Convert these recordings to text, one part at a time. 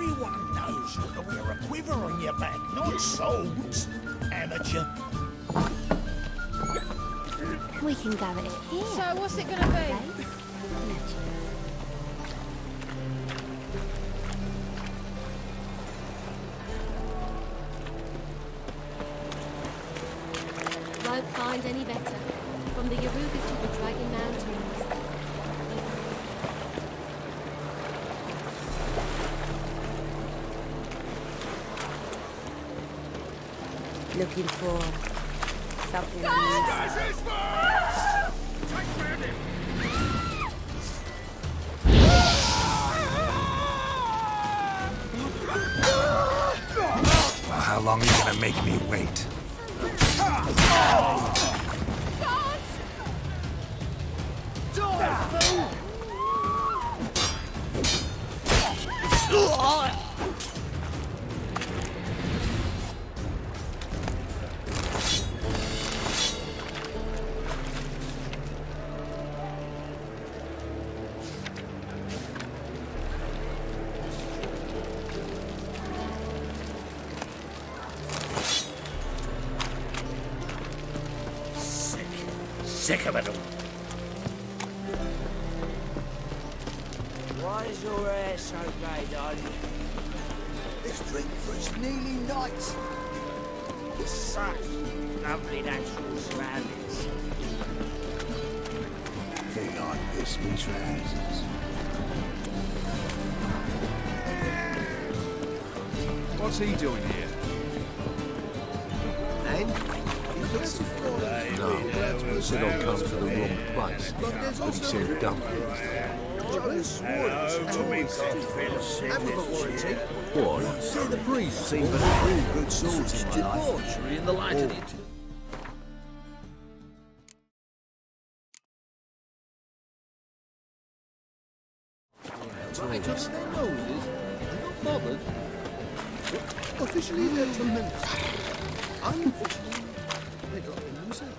Everyone knows how to wear a quiver on your back, not swords. Amateur. We can go at it here. So what's it gonna be? Won't find any better. From the Yaruga to the Dragon Mountains. Looking for something. Well, how long are you gonna make me wait? Sick of it all. Why is your hair so grey, darling? This drink for its nearly night. It's such lovely natural surroundings. Think I'd piss me trousers. What's he doing here? And he looks for No, he said I'll come to the wrong place, but he said dumplings. What? See the priest. Seen all good swords in my life. In the light of it. Right under their noses. They're not bothered. Officially, they're tremendous. Unofficially, they got in themselves.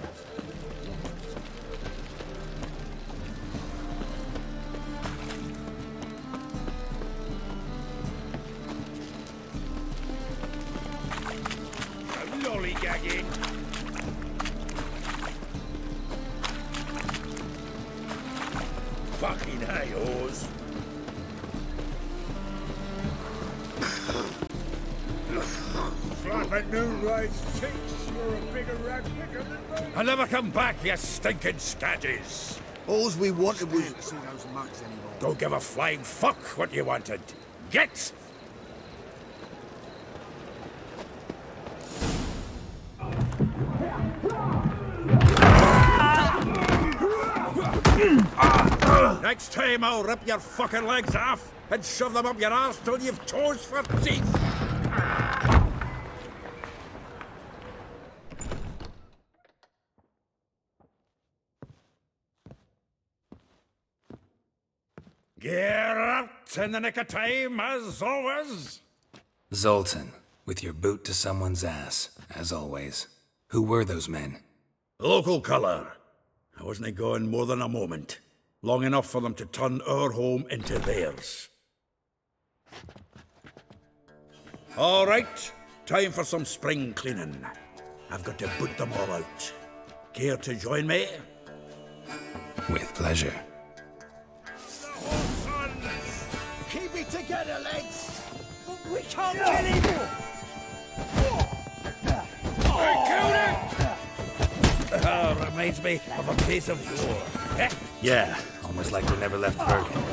Lollygagging. Fucking hey, Oz. Flapping new rice cheeks. You're a bigger rat picker than me. I'll never come back, you stinking scaddies. All we wanted was... See those mugs anymore. Don't give a flying fuck what you wanted. Get! Next time I'll rip your fucking legs off and shove them up your arse till you've toes for teeth. Get out in the nick of time, as always. Zoltan, with your boot to someone's ass, as always. Who were those men? Local colour. I wasn't going more than a moment. Long enough for them to turn our home into theirs. All right, time for some spring cleaning. I've got to boot them all out. Care to join me? With pleasure. Keep it together, lads! We can't get him! I killed him! Reminds me of a piece of war. Yeah, almost like we never left Bergen.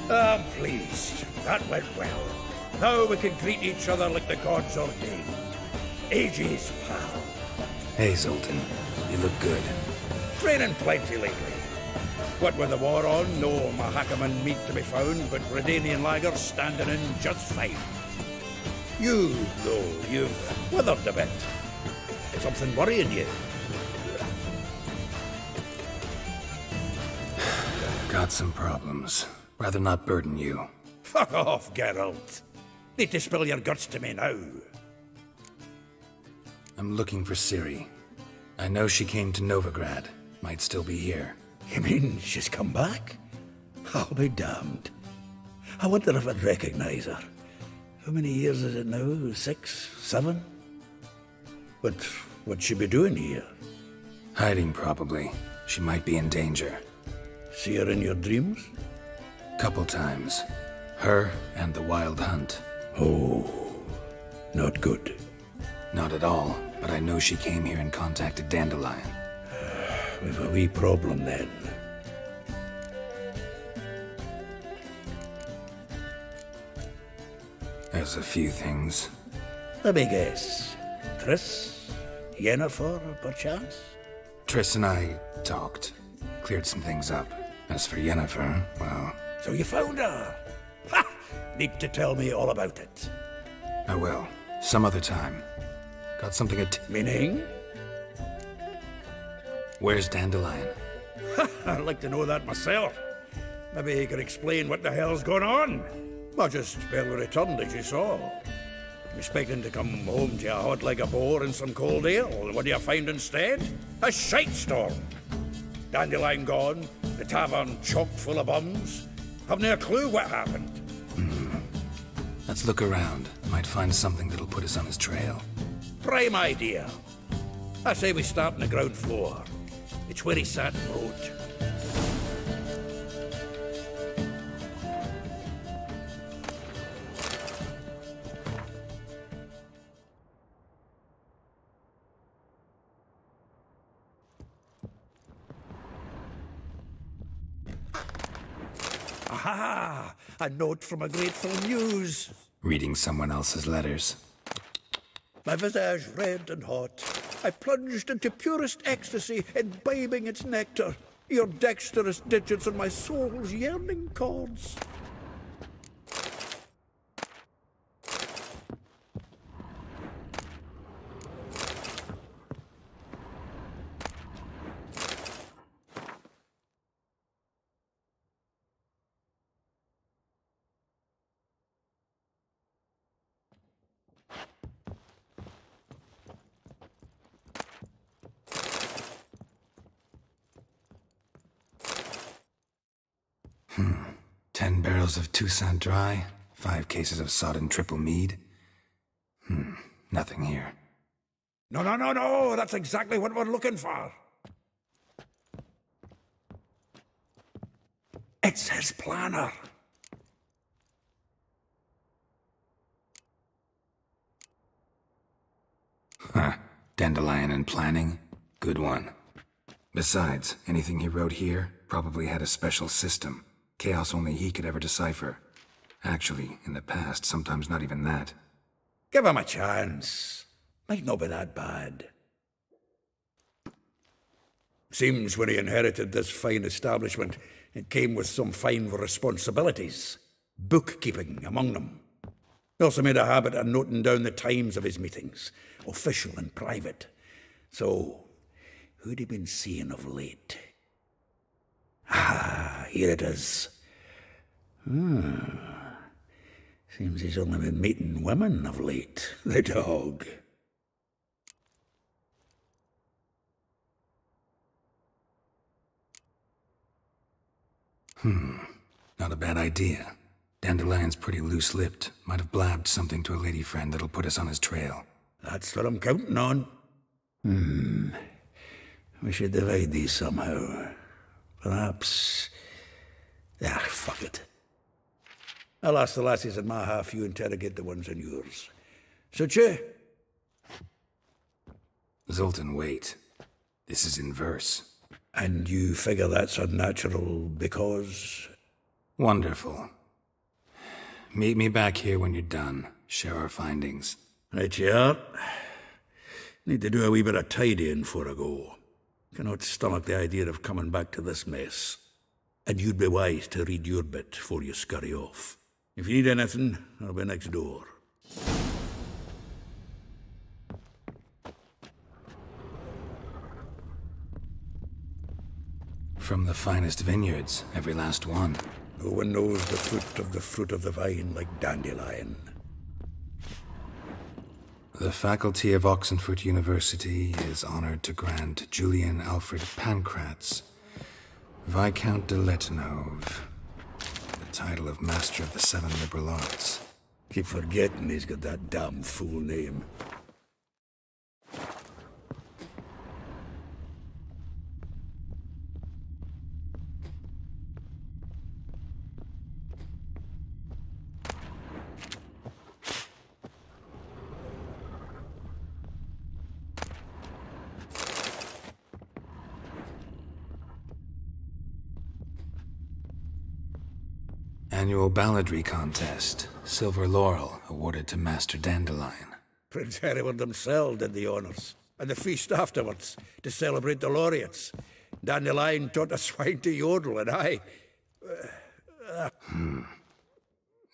I'm pleased. That went well. Now we can greet each other like the gods ordained. Ages, pal. Hey, Zoltan. You look good. Training plenty lately. What with the war on, no Mahakaman meat to be found, but Redanian lagers standing in just fine. You, though, you've withered a bit. Something worrying you? Got some problems. Rather not burden you. Fuck off, Geralt. Need to spill your guts to me now. I'm looking for Ciri. I know she came to Novigrad. Might still be here. You mean she's come back? I'll be damned. I wonder if I'd recognize her. How many years is it now? 6, 7? What'd she be doing here? Hiding, probably. She might be in danger. See her in your dreams? Couple times. Her and the Wild Hunt. Oh, not good. Not at all, but I know she came here and contacted Dandelion. We've a wee problem then. There's a few things. Let me guess. Triss? Yennefer, perchance? Triss and I talked. Cleared some things up. As for Yennefer, well... So you found her? Ha! Need to tell me all about it. I will. Some other time. Got something Meaning? Where's Dandelion? I'd like to know that myself. Maybe he could explain what the hell's going on. I just barely returned, as you saw. Expecting to come home to you hot like a boar in some cold ale. What do you find instead? A shite storm. Dandelion gone, the tavern chock full of bums. Haven't a clue what happened. Let's look around. Might find something that'll put us on his trail. Prime idea. I say we start on the ground floor. It's where he sat and wrote. Aha! A note from a grateful muse. Reading someone else's letters. My visage red and hot, I plunged into purest ecstasy, imbibing its nectar. Your dexterous digits on my soul's yearning chords. Hmm. 10 barrels of Toussaint Dry, 5 cases of sodden triple mead. Nothing here. No, that's exactly what we're looking for. It's his planner. Huh. Dandelion and planning? Good one. Besides, anything he wrote here probably had a special system. Chaos only he could ever decipher. Actually, in the past, sometimes not even that. Give him a chance. Might not be that bad. Seems when he inherited this fine establishment, it came with some fine responsibilities. Bookkeeping among them. He also made a habit of noting down the times of his meetings, official and private. So, who'd he been seeing of late? Ah, here it is. Seems he's only been meeting women of late. The dog. Not a bad idea. Dandelion's pretty loose-lipped. Might have blabbed something to a lady friend that'll put us on his trail. That's what I'm counting on. We should divide these somehow. Perhaps... fuck it. I'll ask the lassies in my half, you interrogate the ones in yours. Suit you? Zoltan, wait. This is in verse. And you figure that's unnatural because... Wonderful. Meet me back here when you're done. Share our findings. Right you are. Need to do a wee bit of tidying before I go. Cannot stomach the idea of coming back to this mess. And you'd be wise to read your bit before you scurry off. If you need anything, I'll be next door. From the finest vineyards, every last one. No one knows the fruit of the vine like Dandelion. The faculty of Oxenford University is honored to grant Julian Alfred Pancratz Viscount de Letonov. The title of Master of the Seven Liberal Arts. Keep forgetting he's got that damn full name. Annual balladry contest. Silver laurel awarded to Master Dandelion. Prince Hereward himself did the honours. And the feast afterwards, to celebrate the laureates. Dandelion taught a swine to yodel, and I...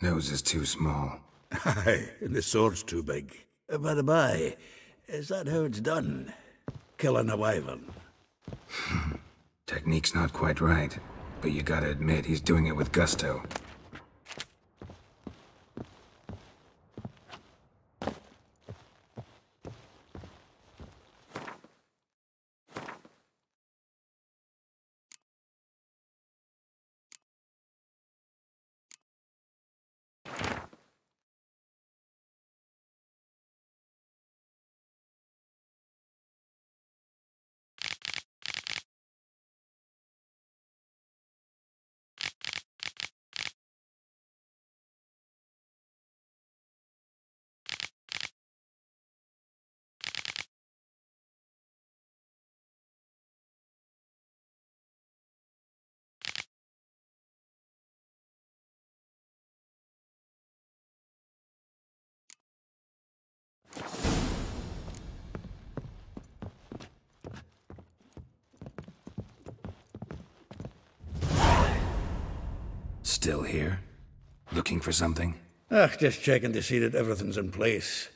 Nose is too small. Aye, and the sword's too big. By the by, is that how it's done? Killing a wyvern? Technique's not quite right, but you gotta admit he's doing it with gusto. Still here? Looking for something? Just checking to see that everything's in place.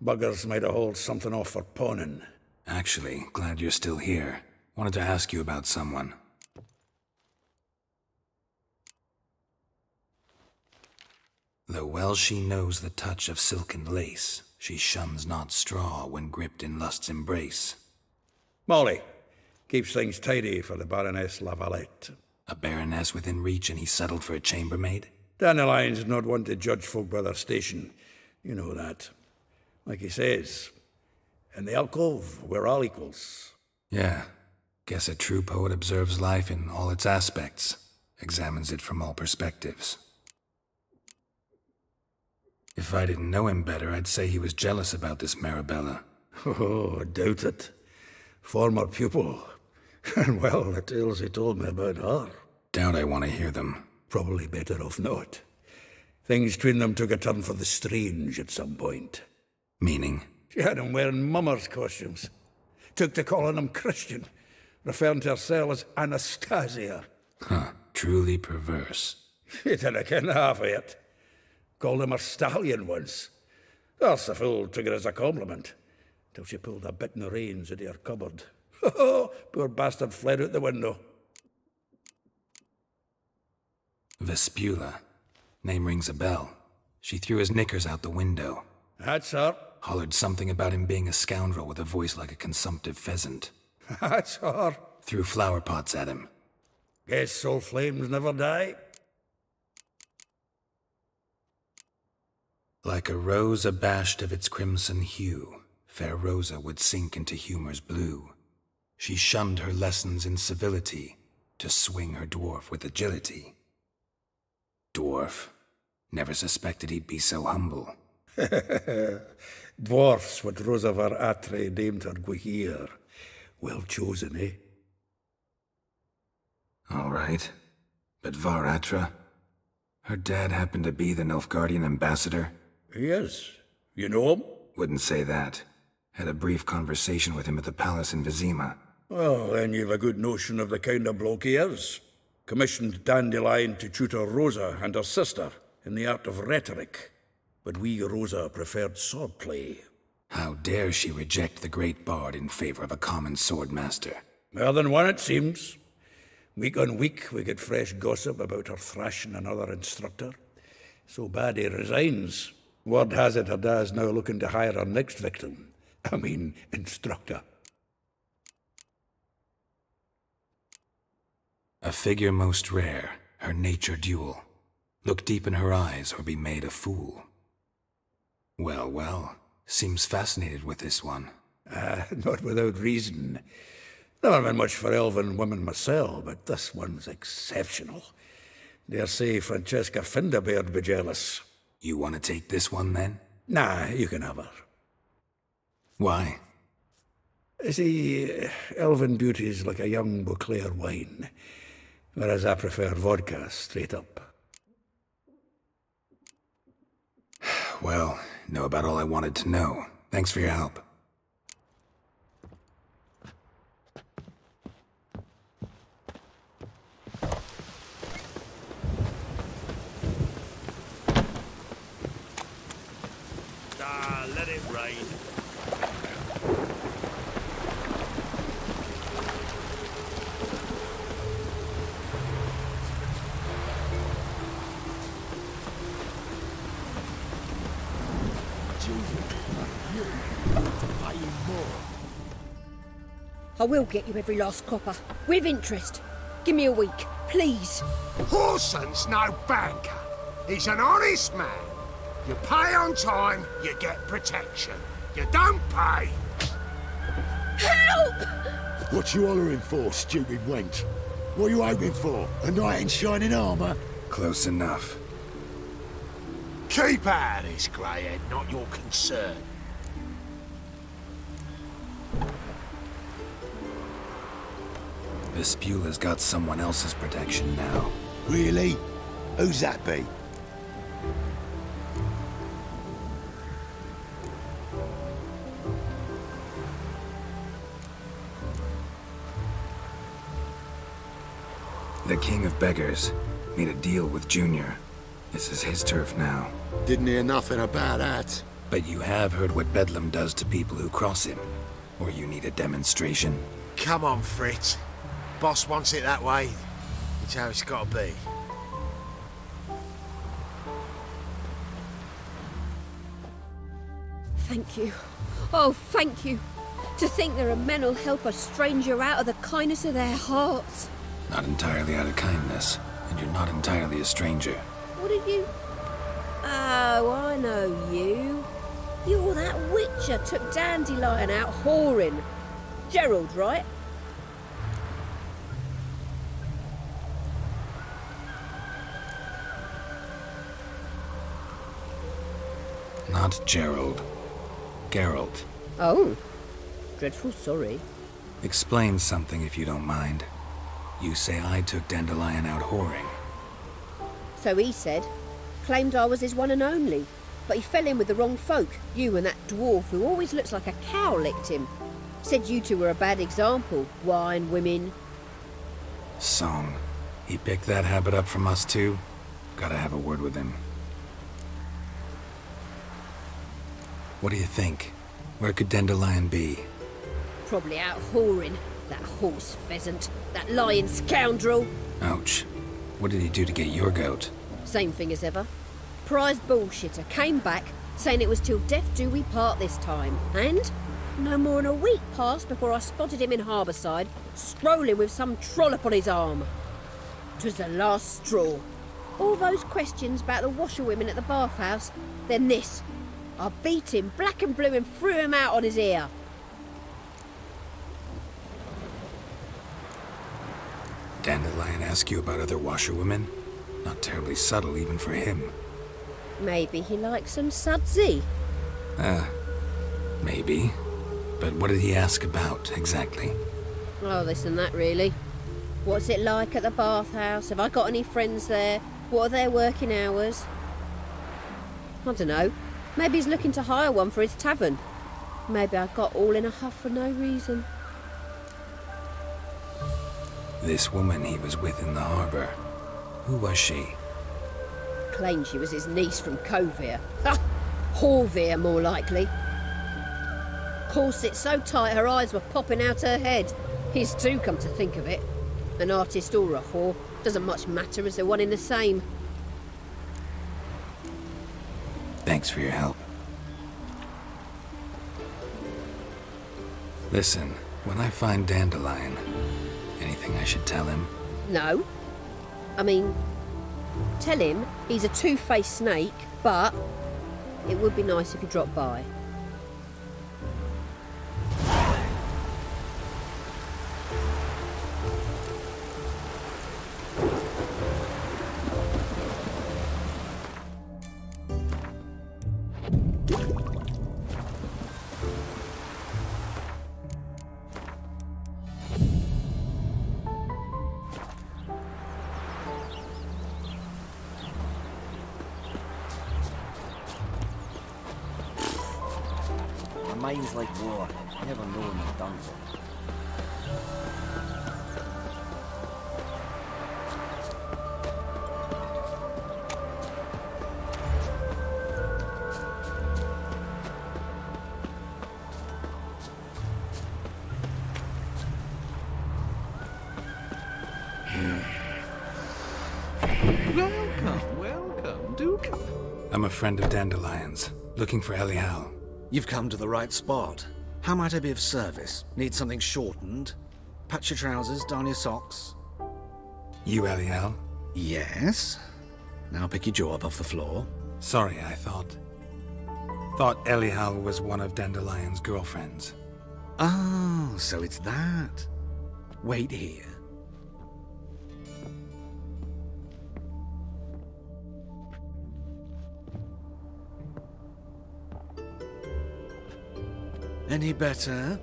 Buggers might have hauled something off for pawning. Actually, glad you're still here. Wanted to ask you about someone. Though well she knows the touch of silken lace, she shuns not straw when gripped in lust's embrace. Molly keeps things tidy for the Baroness Lavalette. A baroness within reach and he settled for a chambermaid? Dandelion's not one to judge folk by their station. You know that. Like he says, in the alcove, we're all equals. Yeah. Guess a true poet observes life in all its aspects, examines it from all perspectives. If I didn't know him better, I'd say he was jealous about this Marabella. Oh, I doubt it. Former pupil. And well, the tales he told me about her. Doubt I want to hear them. Probably better off not. Things between them took a turn for the strange at some point. Meaning? She had him wearing mummers' costumes. Took to calling him Christian, referring to herself as Anastasia. Huh, truly perverse. She didn't ken half of it. Called him her stallion once. That's the fool took it as a compliment, till she pulled a bit in the reins out of her cupboard. Oh, poor bastard fled out the window. Vespula. Name rings a bell. She threw his knickers out the window. That's her. Hollered something about him being a scoundrel with a voice like a consumptive pheasant. That's her. Threw flower pots at him. Guess soul flames never die. Like a rose abashed of its crimson hue, fair Rosa would sink into humor's blue. She shunned her lessons in civility, to swing her dwarf with agility. Dwarf. Never suspected he'd be so humble. Dwarfs what Rosa var Atre named her Guihir. Well chosen, eh? All right. But Varatra? Her dad happened to be the Nilfgaardian ambassador? He is. You know him? Wouldn't say that. Had a brief conversation with him at the palace in Vizima. Well, then you've a good notion of the kind of bloke he is. Commissioned Dandelion to tutor Rosa and her sister in the art of rhetoric. But we Rosa preferred swordplay. How dare she reject the great bard in favor of a common swordmaster? More than one, it seems. Week on week, we get fresh gossip about her thrashing another instructor. So bad he resigns. Word has it her dad's now looking to hire her next victim. I mean, instructor. A figure most rare, her nature dual. Look deep in her eyes or be made a fool. Well, well, seems fascinated with this one. Not without reason. Never been much for elven women myself, but this one's exceptional. Dare say Francesca Finderbeard be jealous. You want to take this one, then? Nah, you can have her. Why? See, elven beauty's like a young Beauclair wine, whereas I prefer vodka straight up. Well, know about all I wanted to know. Thanks for your help. Let it rain. I will get you every last copper, with interest. Give me a week, please. Horson's no banker. He's an honest man. You pay on time, you get protection. You don't pay. Help! What you hollering for, stupid wench? What are you hoping for? A knight in shining armour? Close enough. Keep out of this, greyhead, not your concern. Vespula's got someone else's protection now. Really? Who's that be? The King of Beggars made a deal with Junior. This is his turf now. Didn't hear nothing about that. But you have heard what Bedlam does to people who cross him. Or you need a demonstration? Come on, Fritz. Boss wants it that way. It's how it's got to be. Thank you. Oh, thank you. To think there are men who'll help a stranger out of the kindness of their hearts. Not entirely out of kindness, and you're not entirely a stranger. What are you? Oh, I know you. You're that witcher took Dandelion out whoring. Gerald, right? Not Gerald. Geralt. Oh. Dreadful sorry. Explain something if you don't mind. You say I took Dandelion out whoring. So he said. Claimed I was his one and only. But he fell in with the wrong folk. You and that dwarf who always looks like a cow licked him. Said you two were a bad example. Wine, women. Song. He picked that habit up from us too? Gotta have a word with him. What do you think? Where could Dandelion be? Probably out whoring. That horse pheasant. That lying scoundrel. Ouch. What did he do to get your goat? Same thing as ever. Prize bullshitter came back, saying it was till death do we part this time. And no more than a week passed before I spotted him in Harbourside, strolling with some trollop on his arm. 'Twas the last straw. All those questions about the washerwomen at the bathhouse, then this. I beat him black and blue and threw him out on his ear. Dandelion ask you about other washerwomen? Not terribly subtle even for him. Maybe he likes some sudsy. Maybe. But what did he ask about, exactly? Oh, this and that, really. What's it like at the bathhouse? Have I got any friends there? What are their working hours? I don't know. Maybe he's looking to hire one for his tavern. Maybe I got all in a huff for no reason. This woman he was with in the harbour. Who was she? Claimed she was his niece from Kovir. Ha! Horvir, more likely. Corset so tight her eyes were popping out her head. His too, come to think of it. An artist or a whore. Doesn't much matter as they're one in the same. Thanks for your help. Listen, when I find Dandelion, anything I should tell him? No. I mean, tell him he's a two-faced snake, but it would be nice if he dropped by. Mind's like water. You never know when you're done for. Welcome. Do come. I'm a friend of Dandelion's, looking for Elial. You've come to the right spot. How might I be of service? Need something shortened? Patch your trousers, darn your socks. You Elial? Yes. Now pick your jaw up off the floor. Sorry, I thought Elial was one of Dandelion's girlfriends. Oh, so it's that. Wait here. Any better?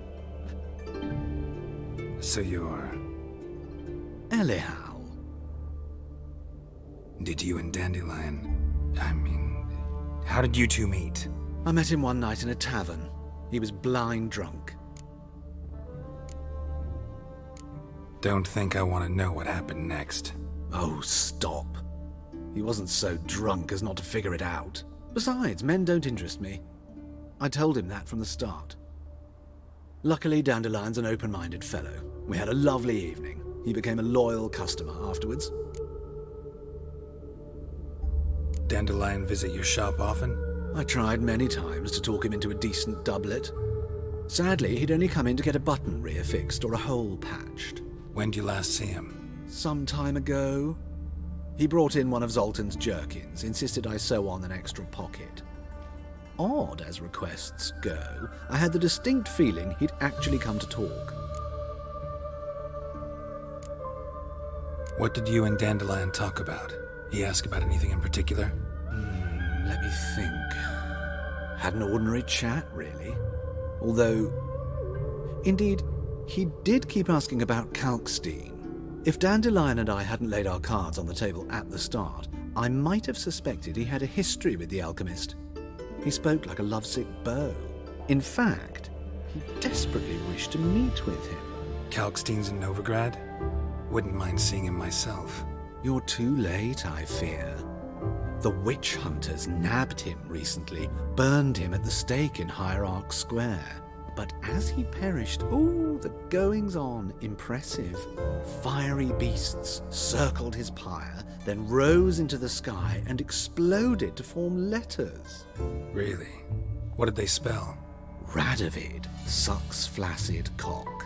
So you're... Elial. Did you and Dandelion... I mean... How did you two meet? I met him one night in a tavern. He was blind drunk. Don't think I want to know what happened next. Oh, stop. He wasn't so drunk as not to figure it out. Besides, men don't interest me. I told him that from the start. Luckily, Dandelion's an open-minded fellow. We had a lovely evening. He became a loyal customer afterwards. Dandelion visit your shop often? I tried many times to talk him into a decent doublet. Sadly, he'd only come in to get a button reaffixed or a hole patched. When did you last see him? Some time ago. He brought in one of Zoltan's jerkins, insisted I sew on an extra pocket. Odd as requests go, I had the distinct feeling he'd actually come to talk. What did you and Dandelion talk about? He asked about anything in particular? Let me think. Had an ordinary chat, really. Although, indeed, he did keep asking about Kalkstein. If Dandelion and I hadn't laid our cards on the table at the start, I might have suspected he had a history with the alchemist. He spoke like a lovesick beau. In fact, he desperately wished to meet with him. Kalkstein's in Novigrad? Wouldn't mind seeing him myself. You're too late, I fear. The witch hunters nabbed him recently, burned him at the stake in Hierarch Square. But as he perished, the goings-on impressive. Fiery beasts circled his pyre, then rose into the sky and exploded to form letters. Really? What did they spell? Radovid, sucks flaccid cock.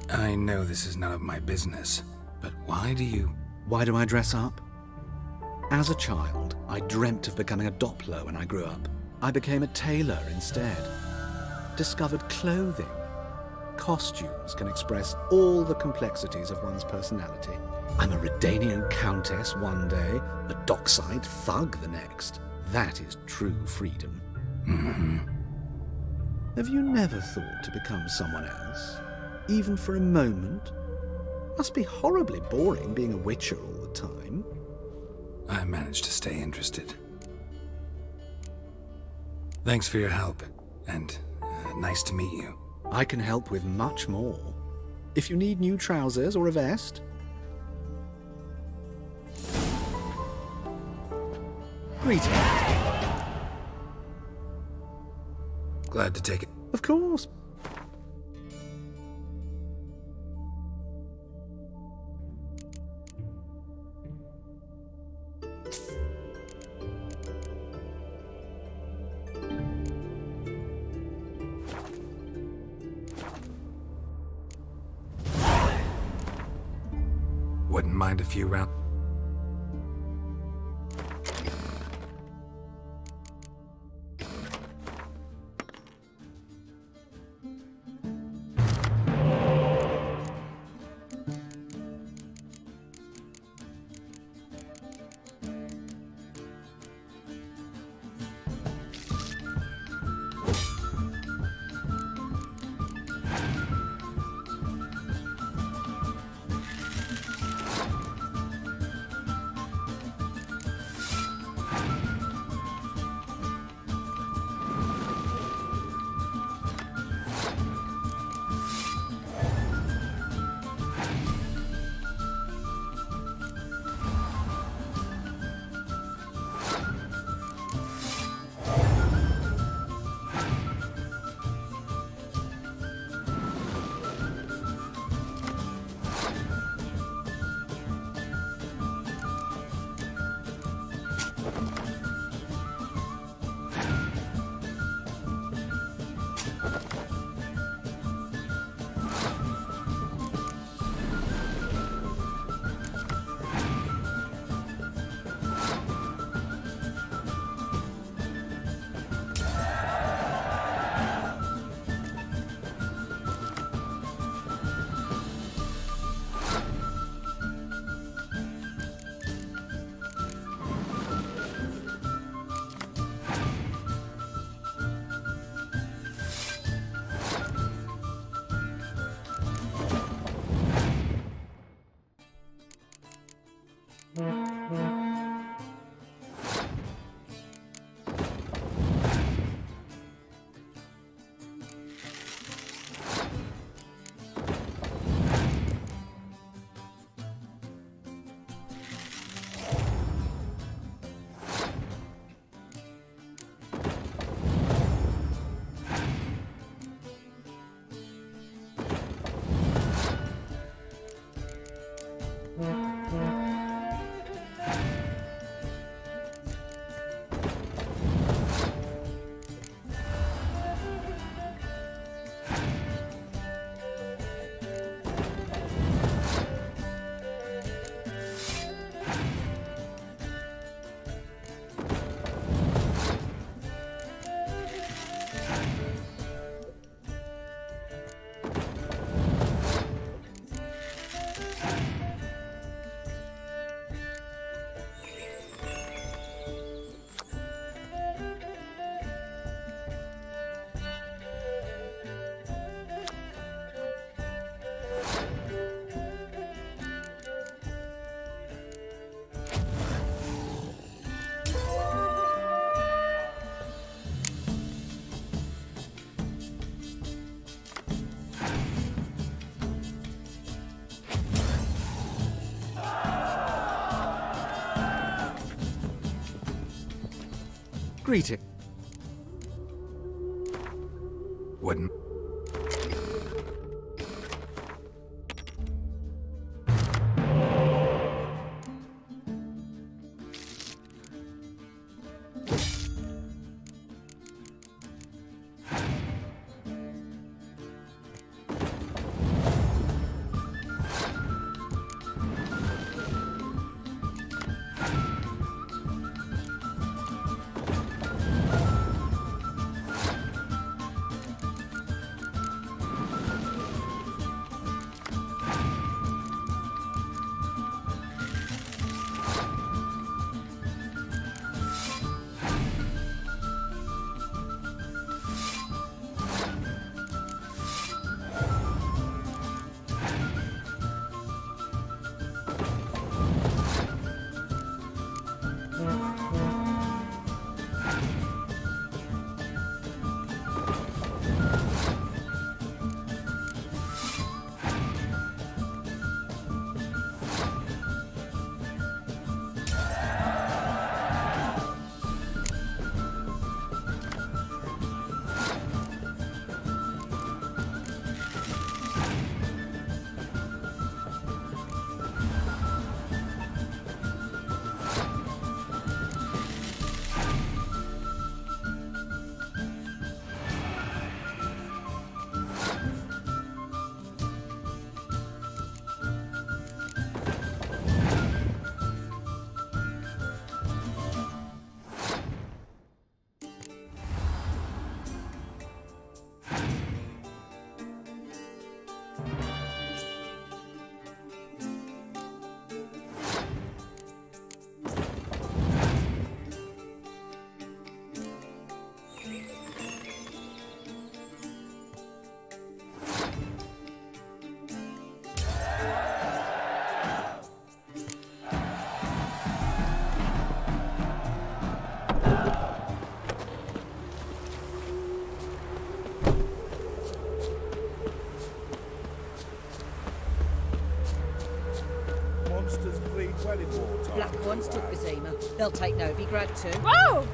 I know this is none of my business, but why do I dress up? As a child, I dreamt of becoming a Doppler when I grew up. I became a tailor instead. Discovered clothing. Costumes can express all the complexities of one's personality. I'm a Redanian countess one day, a dockside thug the next. That is true freedom. Mm-hmm. Have you never thought to become someone else? Even for a moment? Must be horribly boring being a witcher all the time. I managed to stay interested. Thanks for your help, and nice to meet you. I can help with much more. If you need new trousers or a vest. Greetings. Glad to take it. Of course. Wouldn't mind a few rounds. Greeting. Wouldn't. youngsters bleed well in wartime. Black ones took Vizima. They'll take Novigrad too. Whoa!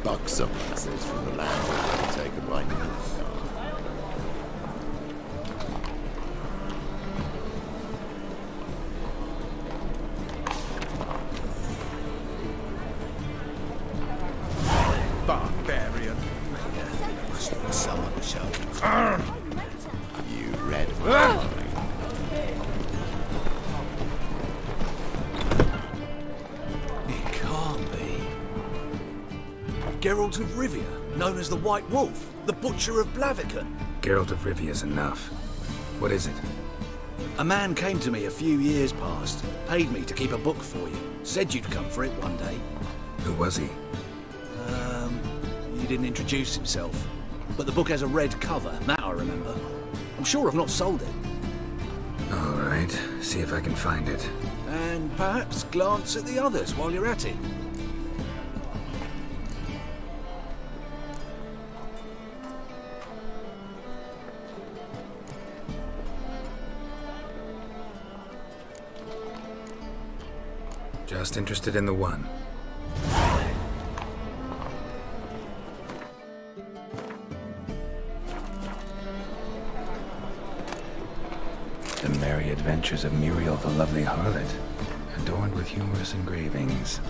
Buxom message from the landlord taken right in the Barbarian. Must need someone to show. You read my It can't be. Geralt of Rivia, known as the White Wolf, the Butcher of Blaviken. Geralt of Rivia's enough. What is it? A man came to me a few years past, paid me to keep a book for you, said you'd come for it one day. Who was he? He didn't introduce himself, but the book has a red cover, that I remember. I'm sure I've not sold it. All right, see if I can find it. And perhaps glance at the others while you're at it. Just interested in the one. The Merry Adventures of Muriel the Lovely Harlot, adorned with humorous engravings.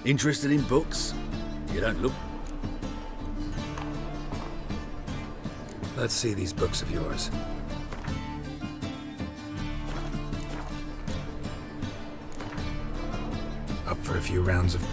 Interested in books? You don't look. Let's see these books of yours. Up for a few rounds of...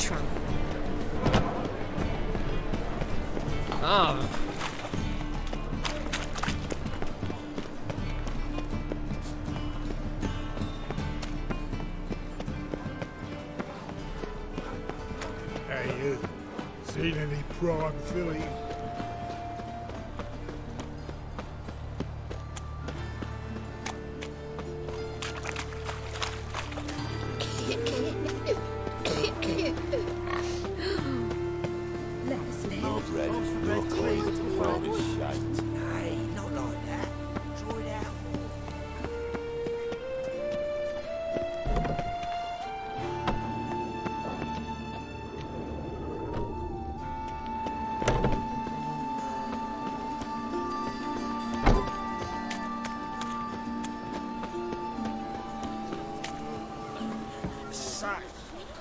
tramp. Ah. Hey, you. Seen any prime filly?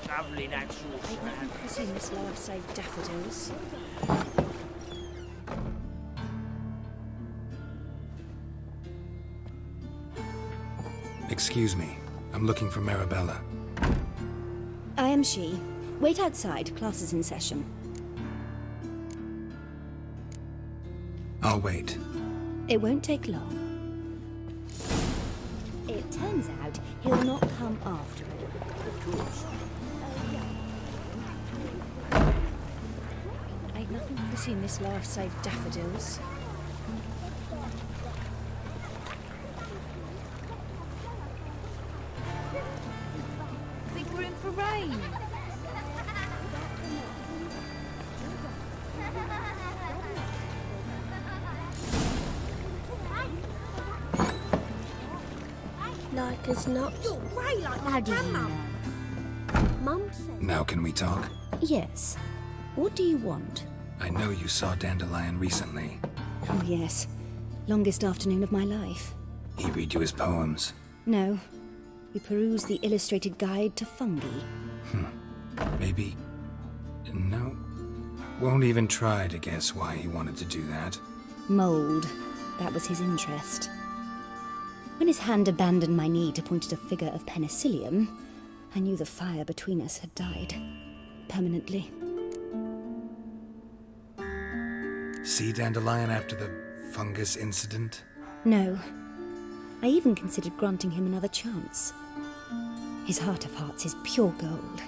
Lovely natural man. I've seen this life save daffodils. Excuse me. I'm looking for Marabella. I am she. Wait outside. Class is in session. I'll wait. It won't take long. It turns out he'll not come after it. Of course. Ain't nothing pretty in this life save daffodils. I think we're in for rain. Like as not. You're grey like How my do you grandma. know? Mum said. Now can we talk? Yes. What do you want? I know you saw Dandelion recently. Oh, yes. Longest afternoon of my life. He read you his poems. No. We perused the illustrated guide to fungi. Maybe... No. Won't even try to guess why he wanted to do that. Mold. That was his interest. When his hand abandoned my knee to point at a figure of penicillium, I knew the fire between us had died. Permanently. See Dandelion after the fungus incident? No. I even considered granting him another chance. His heart of hearts is pure gold.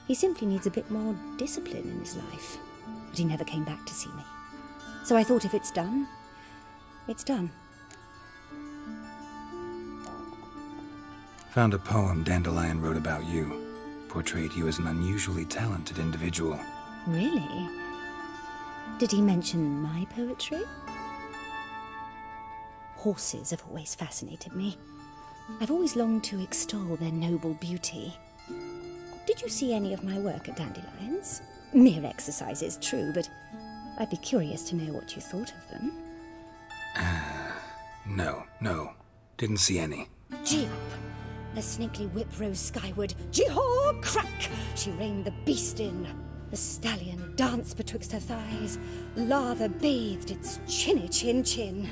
He simply needs a bit more discipline in his life. But he never came back to see me. So I thought if it's done, it's done. Found a poem Dandelion wrote about you. Portrayed you as an unusually talented individual. Really? Did he mention my poetry? Horses have always fascinated me. I've always longed to extol their noble beauty. Did you see any of my work at Dandelion's? Mere exercises, true, but I'd be curious to know what you thought of them. No. Didn't see any. Gee up! A snaky whip rose skyward. Gee-haw! Crack! She reined the beast in. The stallion danced betwixt her thighs. Lava bathed its chinny chin.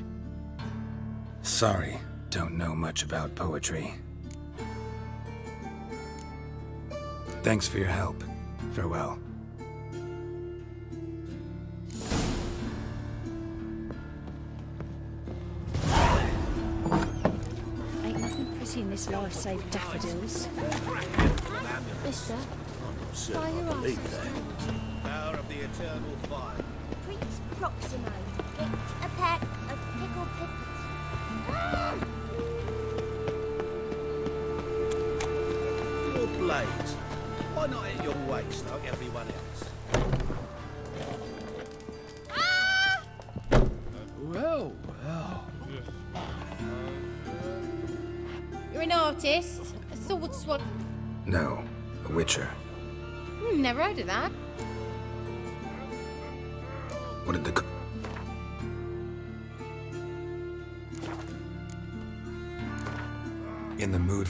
Sorry, don't know much about poetry. Thanks for your help. Farewell. Ain't nothing pretty in this life save daffodils. Mister, why I your eyes believe so that. strange? Power of the eternal fire. Prince Proximo. It's a pack of pickled pickles. Your blades. Why not at your waist like everyone else? Well. You're an artist? A sword swallow? No, a witcher. Never heard of that. What did the... In the mood...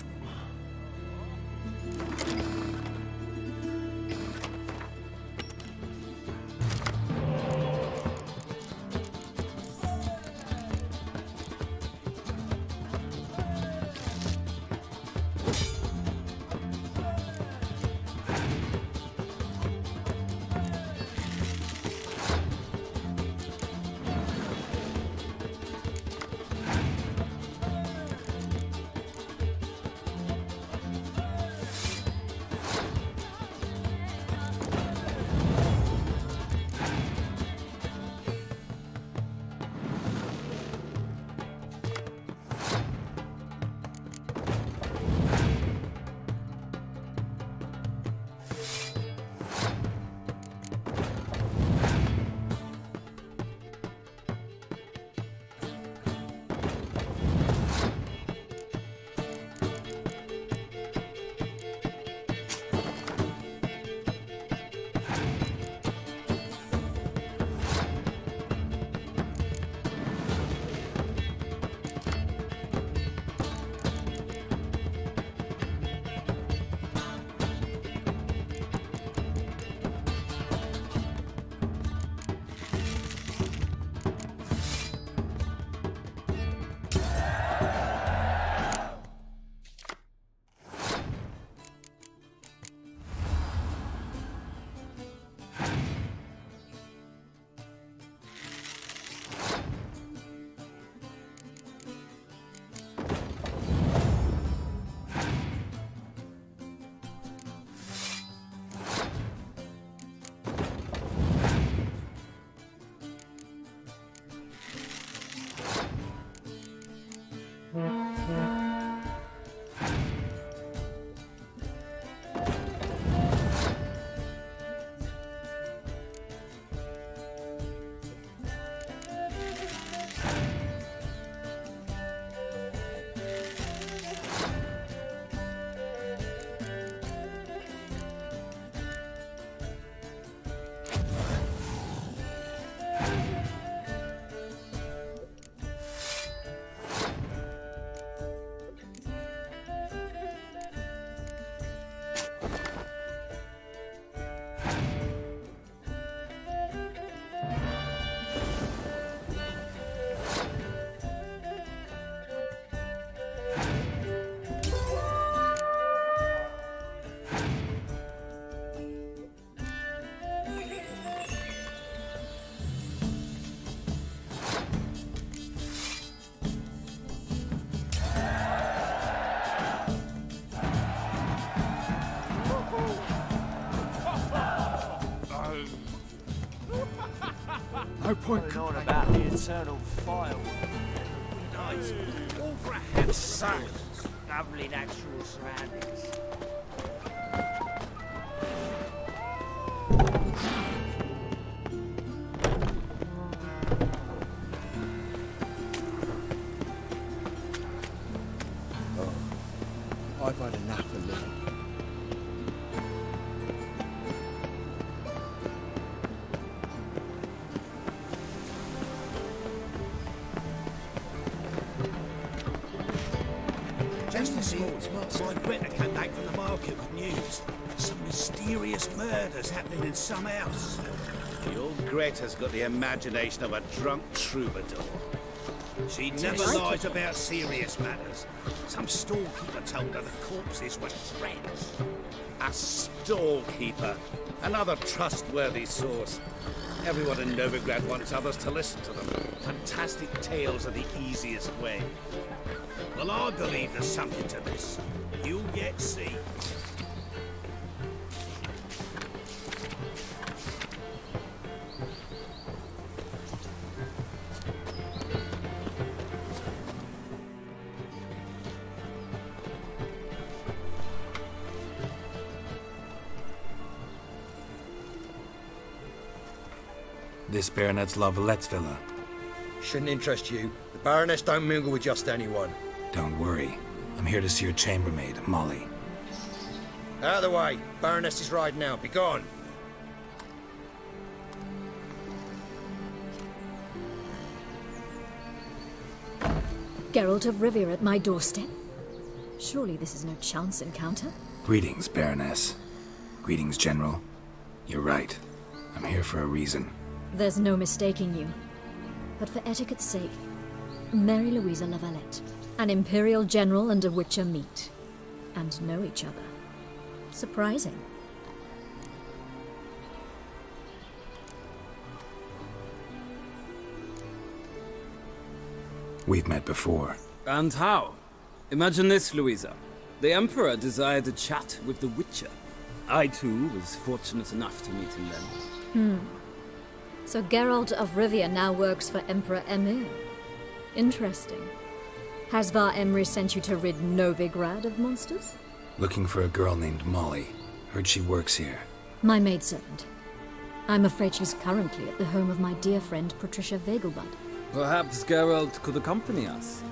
No point. Going on about the eternal firework. Nice. All for a head sack. Lovely natural surroundings. I've had enough of living. Just as my Britta came back from the market with news. Some mysterious murders happening in some house. The old Greta's got the imagination of a drunk troubadour. She never lies about serious matters. Some storekeeper told her the corpses were shreds. A storekeeper? Another trustworthy source. Everyone in Novigrad wants others to listen to them. Fantastic tales are the easiest way. Well, I believe there's something to this. You'll yet see. This Baronet's La Vallette's villa. Shouldn't interest you. The Baroness don't mingle with just anyone. Don't worry. I'm here to see your chambermaid, Molly. Out of the way. Baroness is riding out. Be gone. Geralt of Rivia at my doorstep? Surely this is no chance encounter? Greetings, Baroness. Greetings, General. You're right. I'm here for a reason. There's no mistaking you. But for etiquette's sake, Mary Louisa La Valette. An Imperial General and a Witcher meet. And know each other. Surprising. We've met before. And how? Imagine this, Louisa. The Emperor desired a chat with the Witcher. I, too, was fortunate enough to meet him then. So Geralt of Rivia now works for Emperor Emhyr. Interesting. Has Var Emry sent you to rid Novigrad of monsters? Looking for a girl named Molly. Heard she works here. My maidservant. I'm afraid she's currently at the home of my dear friend Patricia Vegelbud. Perhaps Geralt could accompany us.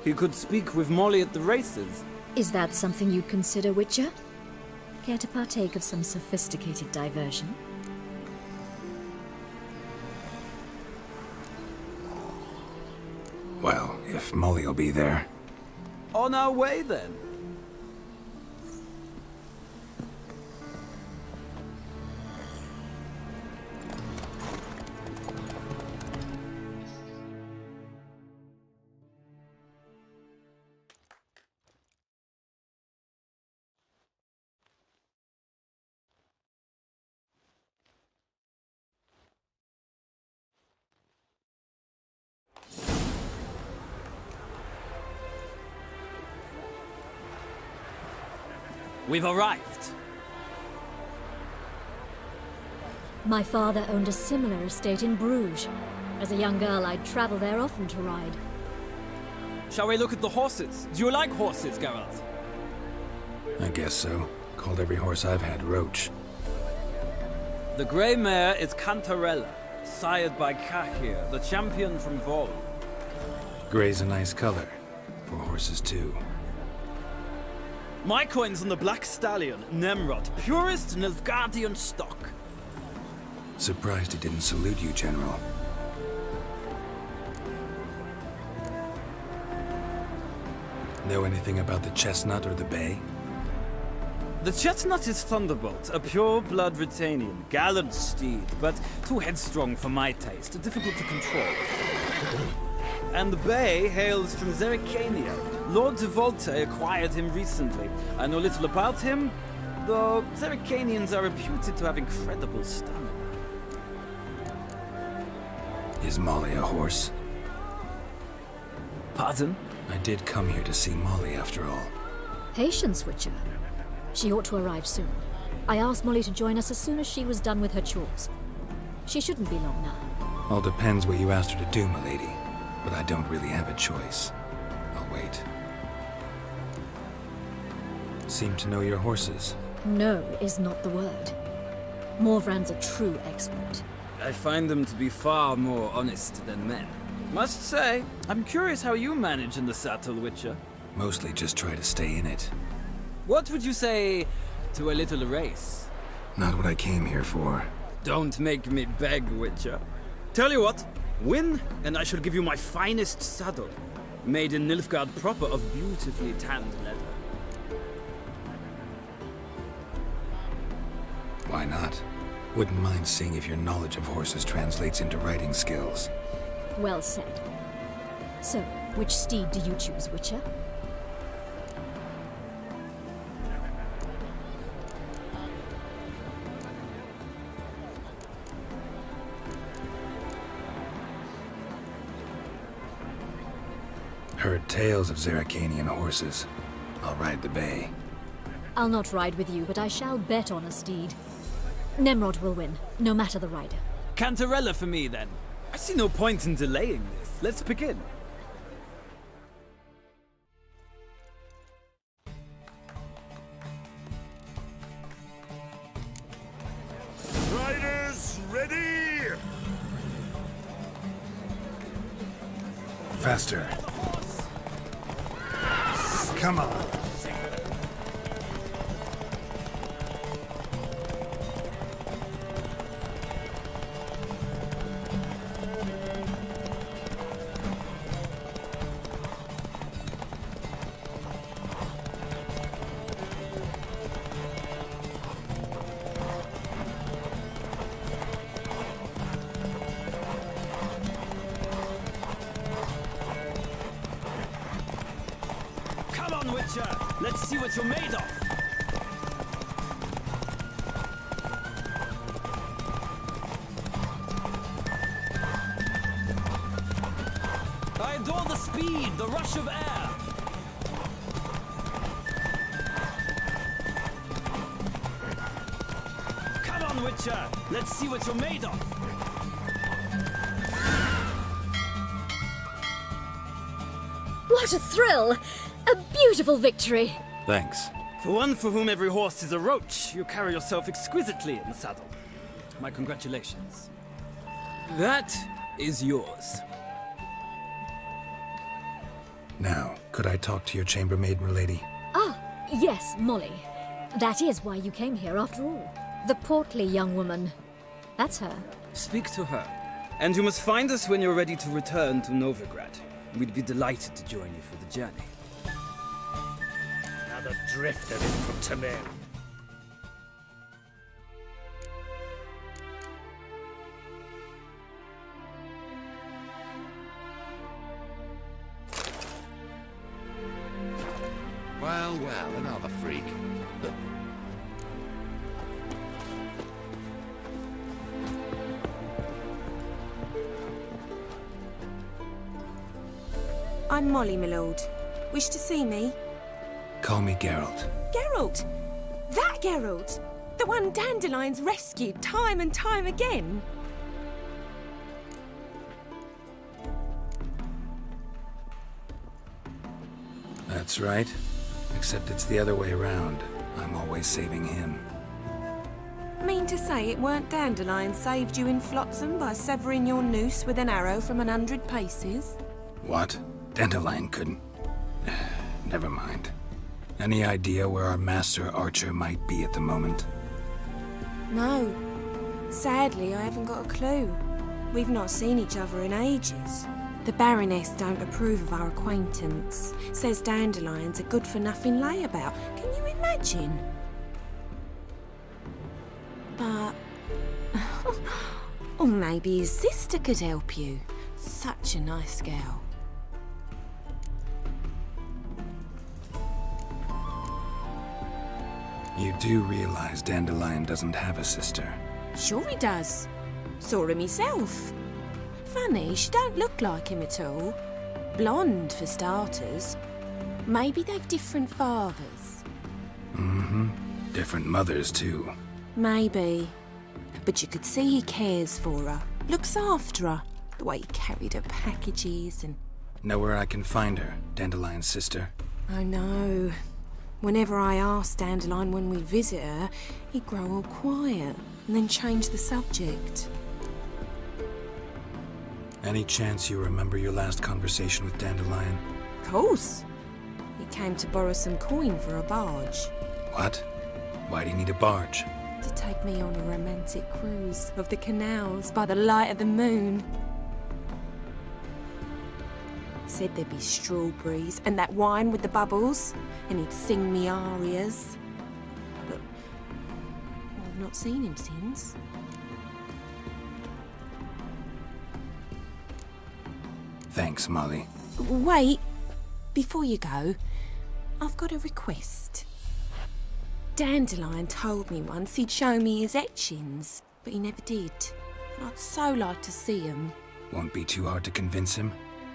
He could speak with Molly at the races. Is that something you'd consider, Witcher? Care to partake of some sophisticated diversion? Well, if Molly'll be there. On our way, then. We've arrived. My father owned a similar estate in Bruges. As a young girl, I'd travel there often to ride. Shall we look at the horses? Do you like horses, Geralt? I guess so. Called every horse I've had Roach. The grey mare is Cantarella, sired by Cahir, the champion from Vol. Grey's a nice color. For horses, too. My coin's on the Black Stallion, Nemrod, purest Nilfgaardian stock. Surprised he didn't salute you, General. Know anything about the Chestnut or the Bay? The Chestnut is Thunderbolt, a pure-blood Britannian, gallant steed, but too headstrong for my taste, difficult to control. And the Bay hails from Zerrikania. Lord de Volte acquired him recently. I know little about him, though Zerrikanians are reputed to have incredible stamina. Is Molly a horse? Pardon? I did come here to see Molly, after all. Patience, Witcher. She ought to arrive soon. I asked Molly to join us as soon as she was done with her chores. She shouldn't be long now. All depends what you asked her to do, milady. But I don't really have a choice. I'll wait. Seem to know your horses. No is not the word. Morvran's a true expert. I find them to be far more honest than men. Must say, I'm curious how you manage in the saddle, Witcher. Mostly just try to stay in it. What would you say to a little race? Not what I came here for. Don't make me beg, Witcher. Tell you what, win, and I shall give you my finest saddle. Made in Nilfgaard proper of beautifully tanned leather. Why not? Wouldn't mind seeing if your knowledge of horses translates into riding skills. Well said. So, which steed do you choose, Witcher? Heard tales of Zeracanian horses. I'll ride the bay. I'll not ride with you, but I shall bet on a steed. Nemrod will win, no matter the rider. Cantarella for me, then. I see no point in delaying this. Let's begin. Riders, ready! Faster. Come on. Let's see what you're made of. I adore the speed, the rush of air. Come on, Witcher. Let's see what you're made of. What a thrill! A beautiful victory! Thanks. For one for whom every horse is a roach, you carry yourself exquisitely in the saddle. My congratulations. That is yours. Now, could I talk to your chambermaid, milady? Ah, yes, Molly. That is why you came here after all. The portly young woman. That's her. Speak to her. And you must find us when you're ready to return to Novigrad. We'd be delighted to join you for the journey. Another drifter in from Tamir. Well, another freak. I'm Molly, my lord. Wish to see me? Call me Geralt. Geralt? That Geralt? The one Dandelion's rescued time and time again? That's right. Except it's the other way around. I'm always saving him. Mean to say it weren't Dandelion saved you in Flotsam by severing your noose with an arrow from 100 paces? What? Dandelion couldn't... Never mind. Any idea where our master archer might be at the moment? No. Sadly, I haven't got a clue. We've not seen each other in ages. The Baroness don't approve of our acquaintance. Says Dandelion's a good-for-nothing layabout. Can you imagine? But... or maybe his sister could help you. Such a nice girl. You do realize Dandelion doesn't have a sister? Sure he does. Saw him himself. Funny, she don't look like him at all. Blonde, for starters. Maybe they've different fathers. Mm-hmm. Different mothers, too. Maybe. But you could see he cares for her. Looks after her. The way he carried her packages and... Know where I can find her, Dandelion's sister? I know. Whenever I ask Dandelion when we visit her, he'd grow all quiet and then change the subject. Any chance you remember your last conversation with Dandelion? Of course. He came to borrow some coin for a barge. What? Why do you need a barge? To take me on a romantic cruise of the canals by the light of the moon. Said there'd be strawberries and that wine with the bubbles, and he'd sing me arias. But I've not seen him since. Thanks, Molly. Wait, before you go, I've got a request. Dandelion told me once he'd show me his etchings, but he never did. And I'd so like to see them. Won't be too hard to convince him.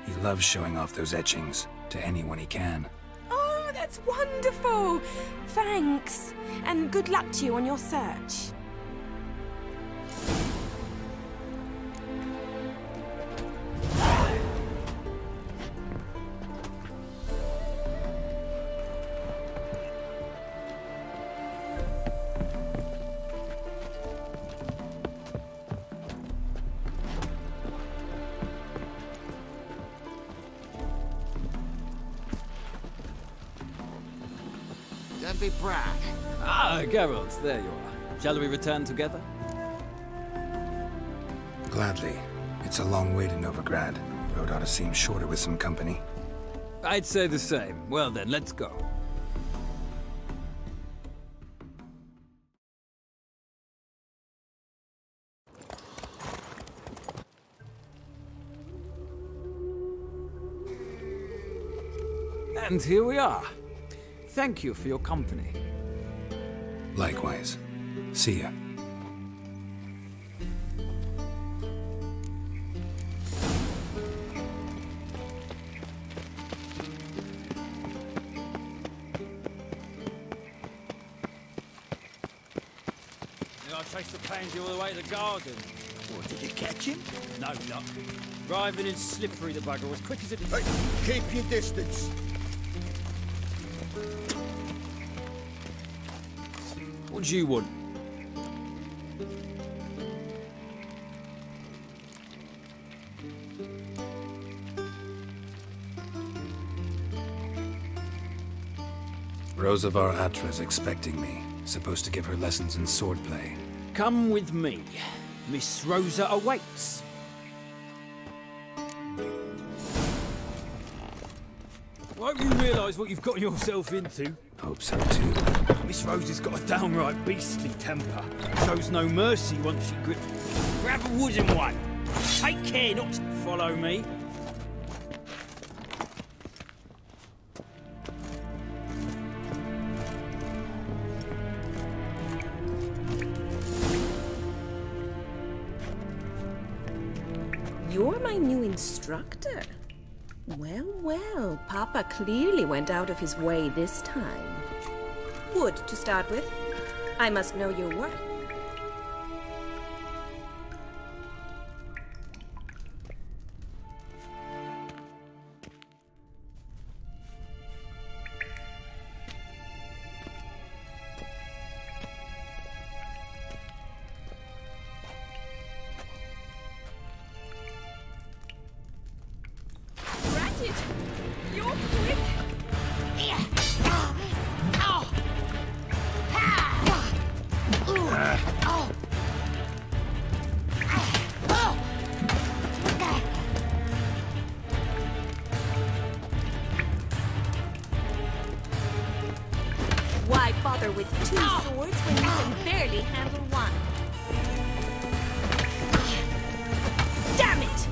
He loves showing off those etchings to anyone he can. Oh, that's wonderful! Thanks, and good luck to you on your search. Don't be brash. Ah, Geralt, there you are. Shall we return together? Gladly. It's a long way to Novigrad. Road ought to seem shorter with some company. I'd say the same. Well then, let's go. And here we are. Thank you for your company. Likewise. See ya. I chased the pansy all the way to the garden. What, did you catch him? No luck. Driving in slippery, the bugger, as quick as it... Hey, keep your distance. What do you want? Rosavar Atra's expecting me. Supposed to give her lessons in swordplay. Come with me. Miss Rosa awaits. Won't you realise what you've got yourself into? Hope so too. Miss Rosa's got a downright beastly temper. Shows no mercy once she grips. Grab a wooden one. Take care not to follow me. You're my new instructor. Well, well, Papa clearly went out of his way this time. Wood, to start with. I must know your worth. You're quick. Why bother with two swords when you can barely handle one? Damn it!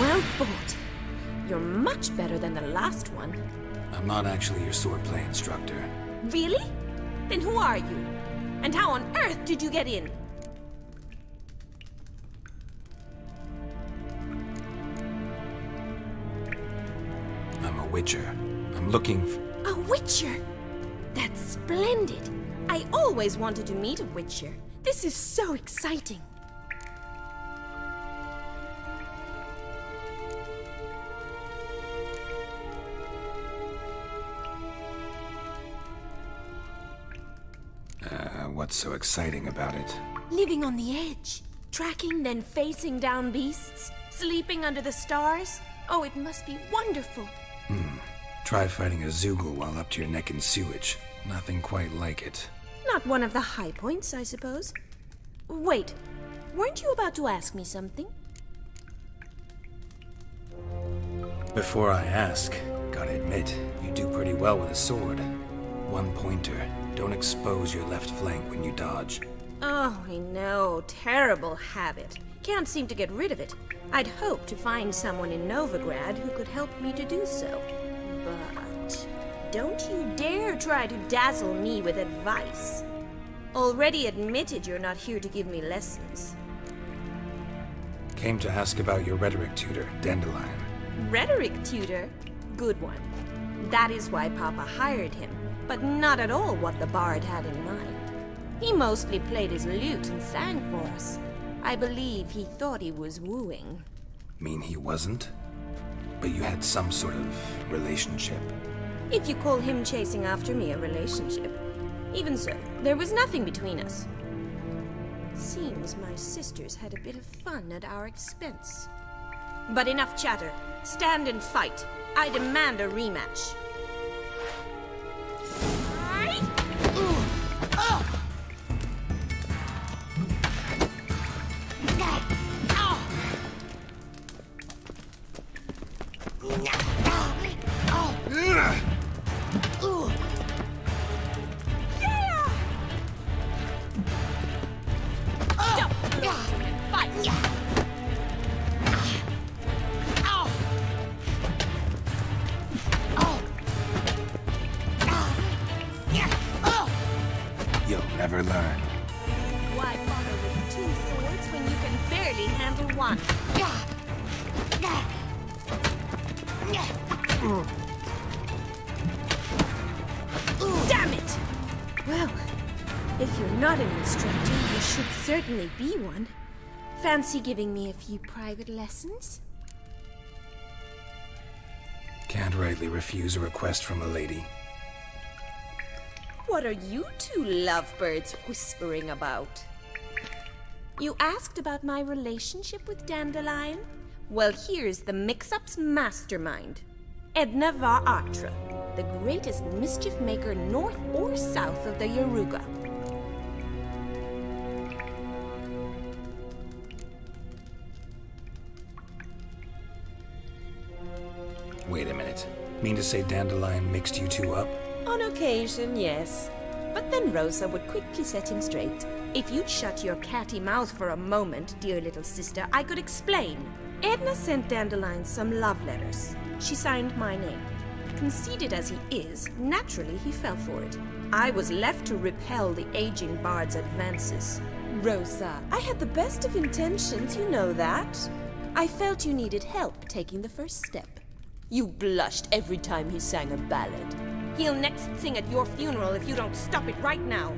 Well fought. You're much better than the last one. I'm not actually your swordplay instructor. Really? Then who are you? And how on earth did you get in? I'm a witcher. I'm looking for... A witcher? That's splendid. I always wanted to meet a Witcher. This is so exciting. What's so exciting about it? Living on the edge. Tracking, then facing down beasts. Sleeping under the stars. Oh, it must be wonderful. Try fighting a Zoogle while up to your neck in sewage. Nothing quite like it. Not one of the high points, I suppose. Wait, weren't you about to ask me something? Before I ask, gotta admit, you do pretty well with a sword. One pointer. Don't expose your left flank when you dodge. Oh, I know. Terrible habit. Can't seem to get rid of it. I'd hoped to find someone in Novigrad who could help me to do so. But don't you dare try to dazzle me with advice. Already admitted you're not here to give me lessons. Came to ask about your rhetoric tutor, Dandelion. Rhetoric tutor? Good one. That is why Papa hired him, but not at all what the bard had in mind. He mostly played his lute and sang for us. I believe he thought he was wooing. Mean he wasn't? But you had some sort of relationship. If you call him chasing after me a relationship. Even so, there was nothing between us. Seems my sisters had a bit of fun at our expense. But enough chatter. Stand and fight. I demand a rematch. You'll never learn. Why bother with 2 swords when you can barely handle one? Damn it! Well, if you're not an instructor, you should certainly be one. Fancy giving me a few private lessons? Can't rightly refuse a request from a lady. What are you two lovebirds whispering about? You asked about my relationship with Dandelion? Well, here's the mix-up's mastermind. Edna var Atra, the greatest mischief maker north or south of the Yaruga. Wait a minute. Mean to say Dandelion mixed you two up? On occasion, yes. But then Rosa would quickly set him straight. If you'd shut your catty mouth for a moment, dear little sister, I could explain. Edna sent Dandelion some love letters. She signed my name. Conceited as he is, naturally he fell for it. I was left to repel the aging bard's advances. Rosa, I had the best of intentions, you know that. I felt you needed help taking the first step. You blushed every time he sang a ballad. He'll next sing at your funeral if you don't stop it right now.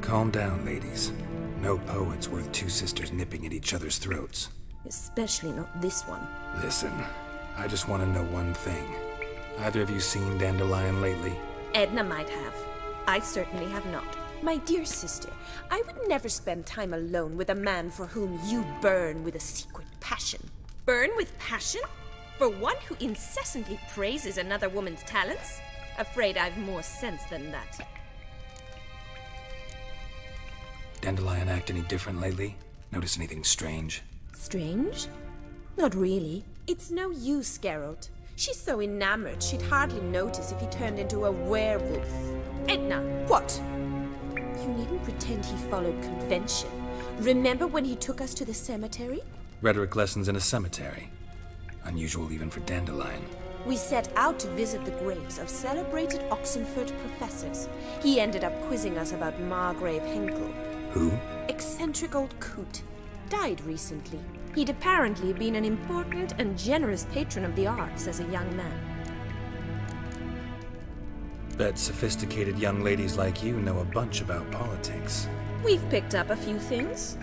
Calm down, ladies. No poet's worth 2 sisters nipping at each other's throats. Especially not this one. Listen, I just want to know one thing. Either of you seen Dandelion lately? Edna might have. I certainly have not. My dear sister, I would never spend time alone with a man for whom you burn with a secret passion. Burn with passion? For one who incessantly praises another woman's talents? Afraid I've more sense than that. Dandelion act any different lately? Notice anything strange? Strange? Not really. It's no use, Geralt. She's so enamored she'd hardly notice if he turned into a werewolf. Edna, what? You needn't pretend he followed convention. Remember when he took us to the cemetery? Rhetoric lessons in a cemetery. Unusual even for Dandelion. We set out to visit the graves of celebrated Oxenford professors. He ended up quizzing us about Margrave Henkel. Who? Eccentric old coot. Died recently. He'd apparently been an important and generous patron of the arts as a young man. Bet sophisticated young ladies like you know a bunch about politics. We've picked up a few things.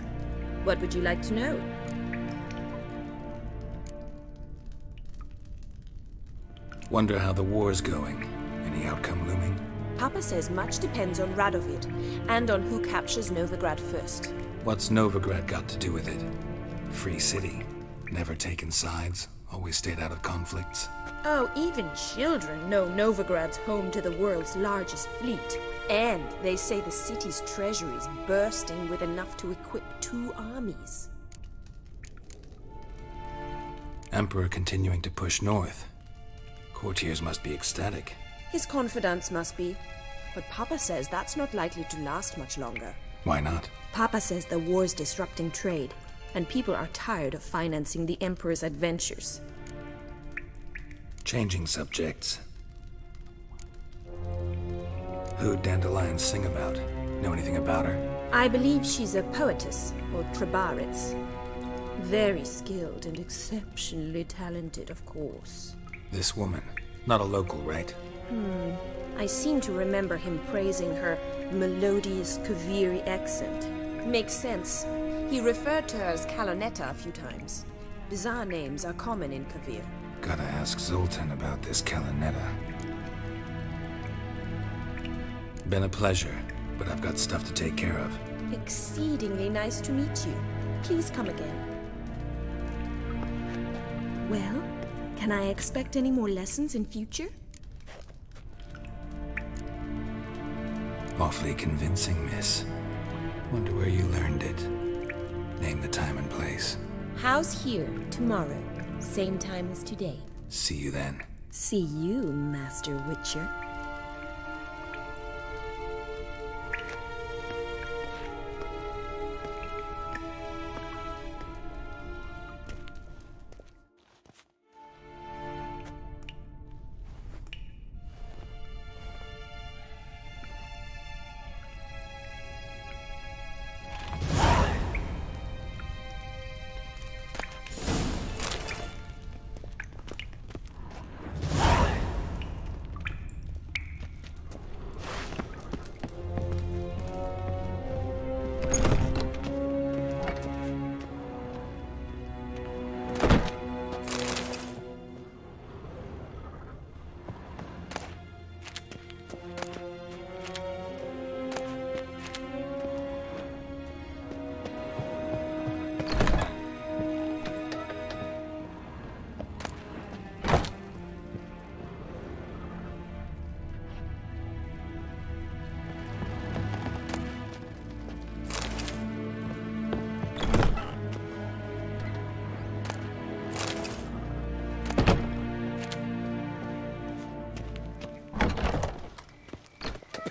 What would you like to know? Wonder how the war's going. Any outcome looming? Papa says much depends on Radovid, and on who captures Novigrad first. What's Novigrad got to do with it? Free city. Never taken sides. Always stayed out of conflicts. Oh, even children know Novigrad's home to the world's largest fleet. And they say the city's treasury is bursting with enough to equip 2 armies. Emperor continuing to push north. Courtiers must be ecstatic. His confidants must be. But Papa says that's not likely to last much longer. Why not? Papa says the war's disrupting trade, and people are tired of financing the Emperor's adventures. Changing subjects. Who'd Dandelion sing about? Know anything about her? I believe she's a poetess, or Trebaritz. Very skilled and exceptionally talented, of course. This woman. Not a local, right? I seem to remember him praising her melodious Kaviri accent. Makes sense. He referred to her as Kalonetta a few times. Bizarre names are common in Kavir. Gotta ask Zoltan about this Kalonetta. Been a pleasure, but I've got stuff to take care of. Exceedingly nice to meet you. Please come again. Well, can I expect any more lessons in future? Awfully convincing, miss. Wonder where you learned it. Name the time and place. House here, tomorrow. Same time as today. See you then. See you, Master Witcher.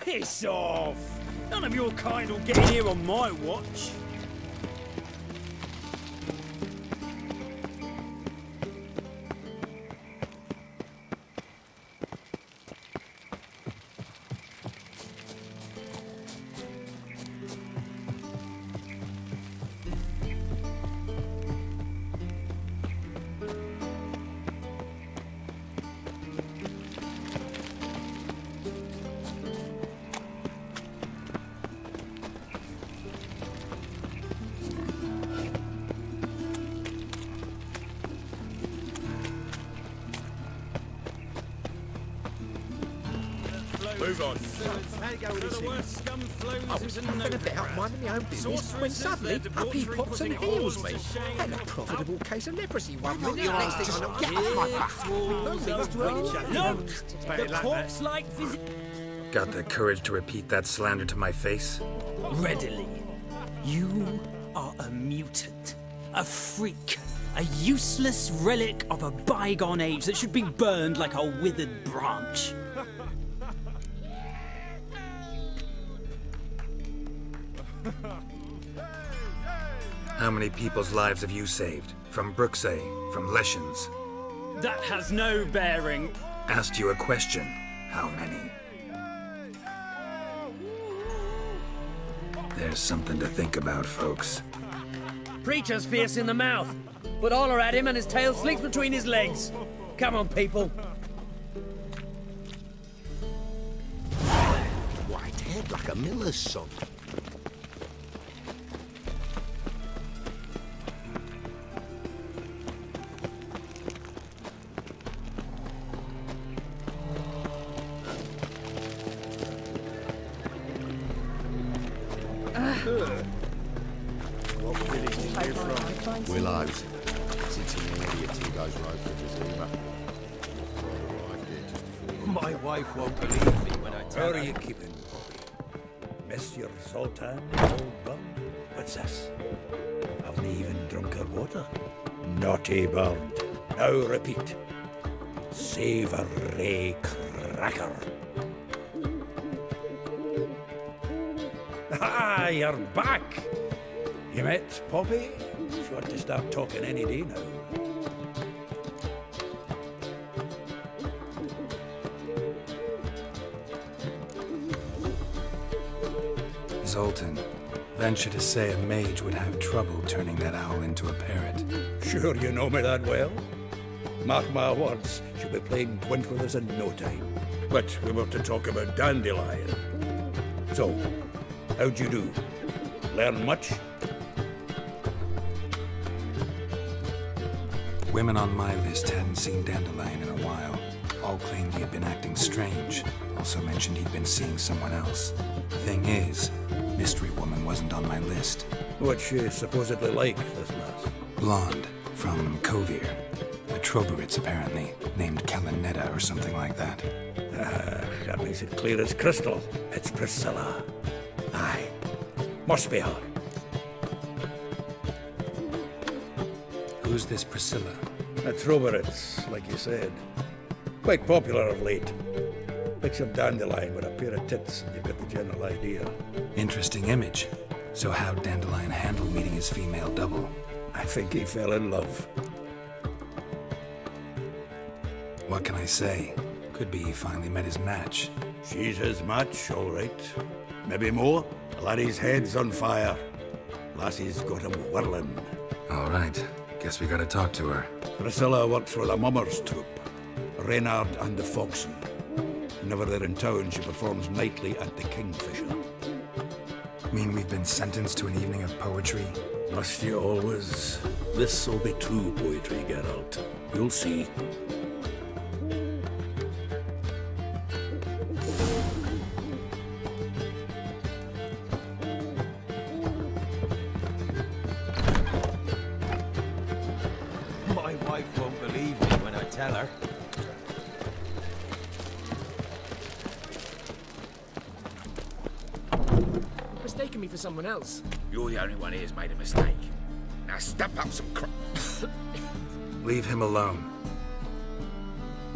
Piss off! None of your kind will get in here on my watch. Move on. How you going with this thing? I was huffing about minding my own business when suddenly up he pops and heals me. And a profitable case of leprosy 1 minute. Next thing I know, get off my back. Look! The corpse-like visit... Got the courage to repeat that slander to my face? Readily. You are a mutant. A freak. A useless relic of a bygone age that should be burned like a withered branch. How many people's lives have you saved? From Bruxay, from Leshens? That has no bearing. Asked you a question. How many? There's something to think about, folks. Preacher's fierce in the mouth, but holler at him and his tail slinks between his legs. Come on, people. miller's son. What village are you from? Willows. Sits in the area till he goes road for Jazima. My wife won't believe me when I How tell are her. you keeping, Bobby? Monsieur Sultan, old bum? What's this? Haven't even drunk her water? Naughty bird. Now repeat. Savoury cracker. Ah, you're back! You met Poppy? She ought to start talking any day now. Zoltan, venture to say a mage would have trouble turning that owl into a parrot. Sure you know me that well? Mark my words, she'll be playing Gwent with us in no time. But we were to talk about Dandelion. So, how'd you do? Learn much? Women on my list hadn't seen Dandelion in a while. All claimed he had been acting strange. Also mentioned he'd been seeing someone else. Thing is, Mystery Woman wasn't on my list. What's she supposedly like, this lass? Blonde, from Kovir. A Troberitz, apparently, named Kalinetta or something like that. That makes it clear as crystal. It's Priscilla. Aye. Must be her. Who's this Priscilla? A Troberitz, like you said. Quite popular of late. Picture Dandelion with a pair of tits and you've got the general idea. Interesting image. So how'd Dandelion handle meeting his female double? I think he fell in love. What can I say? Could be he finally met his match. She's his match, all right. Maybe more. The laddie's head's on fire. Lassie's got him whirling. All right. Guess we gotta talk to her. Priscilla works with a mummers troupe. Reynard and the Foxen. Whenever they're in town, she performs nightly at the Kingfisher. Mean we've been sentenced to an evening of poetry? Must you always? This'll be true poetry, Geralt. You'll see. My wife won't believe me when I tell her. Mistaken me for someone else. You're the only one here's made a mistake. Now step up some Leave him alone.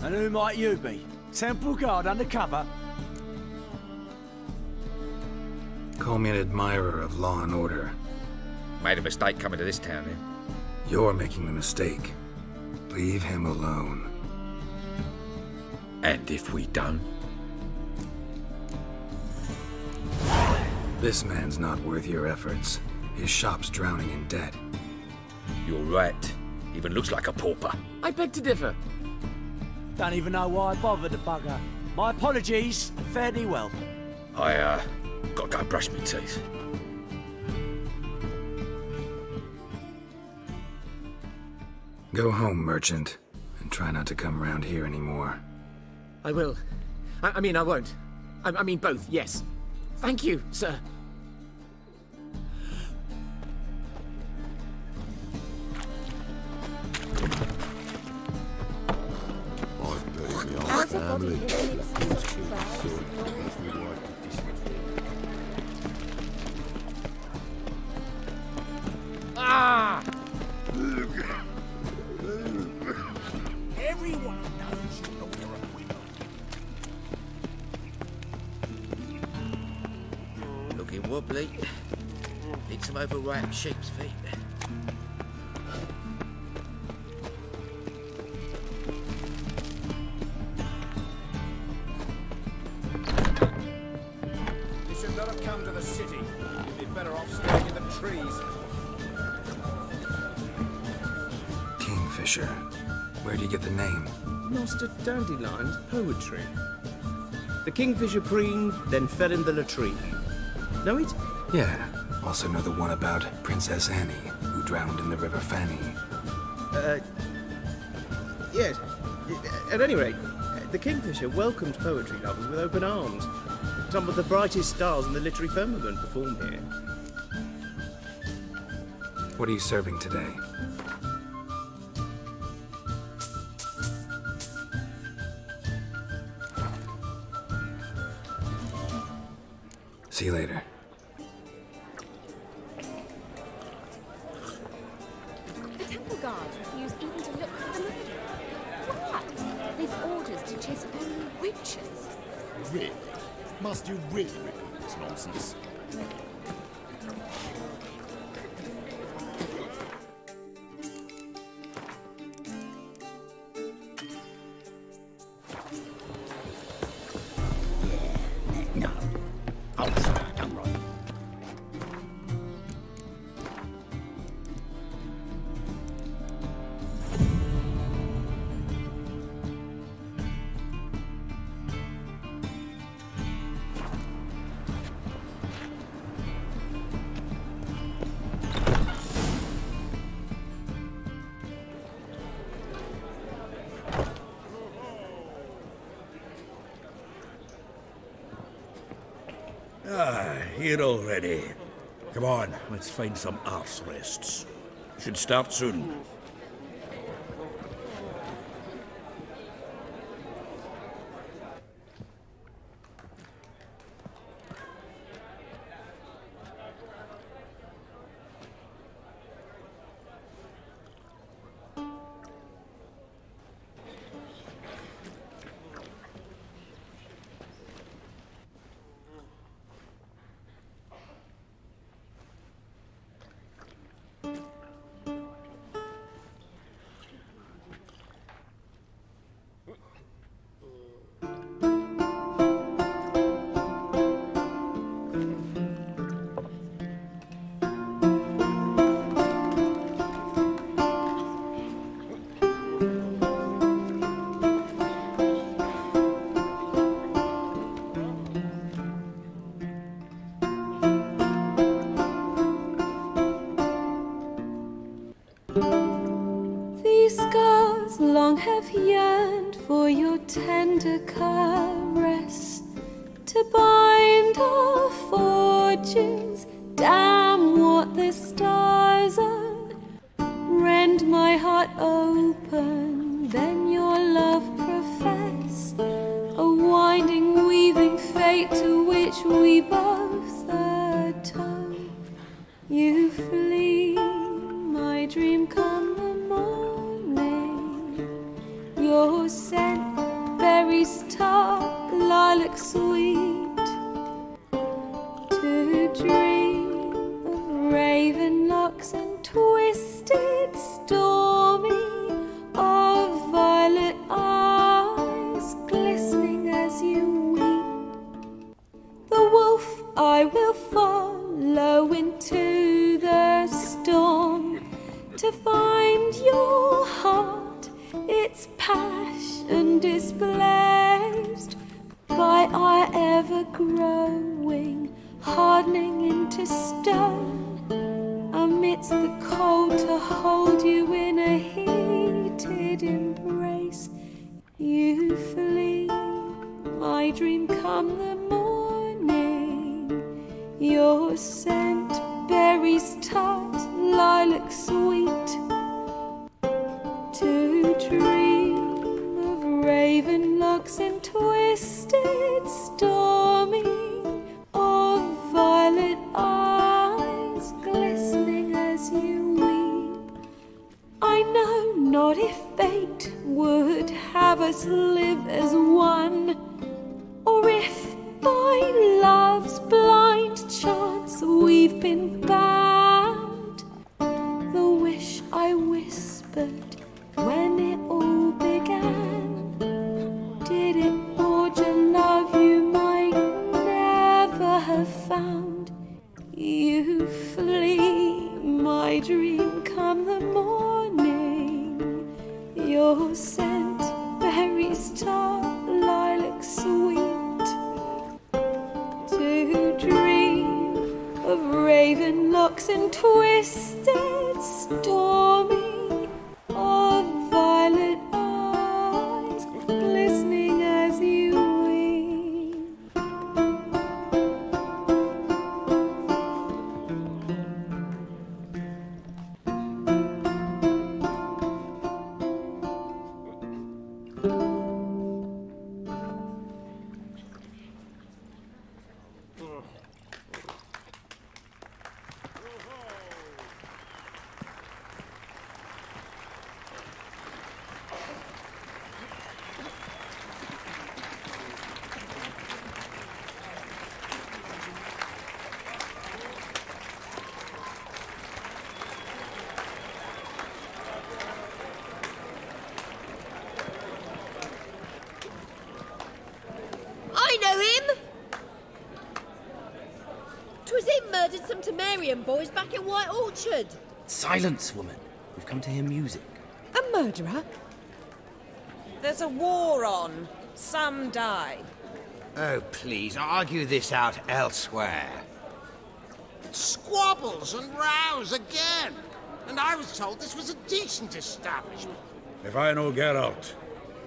And who might you be? Temple Guard undercover? Call me an admirer of law and order. Made a mistake coming to this town, then. You're making the mistake. Leave him alone. And if we don't? This man's not worth your efforts. His shop's drowning in debt. You're right. Even looks like a pauper. I beg to differ. Don't even know why I bothered the bugger. My apologies, and fare thee well. I, gotta go and brush my teeth. Go home, merchant, and try not to come round here anymore. I will. I mean, I won't. I mean, both, yes. Thank you, sir. Ah! Everyone knows you know you're a winner. Looking wobbly. Need some overripe sheep's feet. You should not have come to the city. You'd be better off staying in the trees. Kingfisher. Where do you get the name? Master Dandelion's poetry. The kingfisher preened, then fell in the latrine. Know it? Yeah. Also know the one about Princess Annie, who drowned in the River Fanny. Yes. At any rate, the Kingfisher welcomes poetry lovers with open arms. Some of the brightest stars in the literary firmament perform here. What are you serving today? See you later. The temple guards refuse even to look for the murderer. Why? They've orders to chase only witches. Really? Must you really repeat this nonsense? No. Outside, I'm right. Ah, here already. Come on, let's find some arse rests. Should start soon. These scars long have yearned for your tender caress, to bind our fortunes. Damn what the stars are. Rend my heart open, then your love profess, a winding, weaving fate to which we both atone. You flee, my dream come the morning. Your scent, berries tart, lilac sweet. To dream of raven locks and twisted, stormy, of violet eyes glistening as you weep. The wolf I will follow into the storm, to find your heart, its passion displaced by our ever-growing, hardening into stone, amidst the cold to hold you in a heated embrace. You flee, my dream come the morning, your scent, berries tart, lilac sweet. To dream of raven locks and twisted, stormy, of violet eyes glistening as you weep. I know not if fate would have us live as one, or if by love's blind chance we've been bound. The wish I whispered when it all began, did it forge a love you might never have found? You flee, my dream come the morning, your scent, berries tart, lilac sweet. To dream rocks and twisted, stormy, of violet eyes glistening as you weep. I know him! 'Twas him murdered some Temerian boys back in White Orchard. Silence, woman. We've come to hear music. A murderer? There's a war on. Some die. Oh, please, argue this out elsewhere. Squabbles and rows again. And I was told this was a decent establishment. If I know Geralt,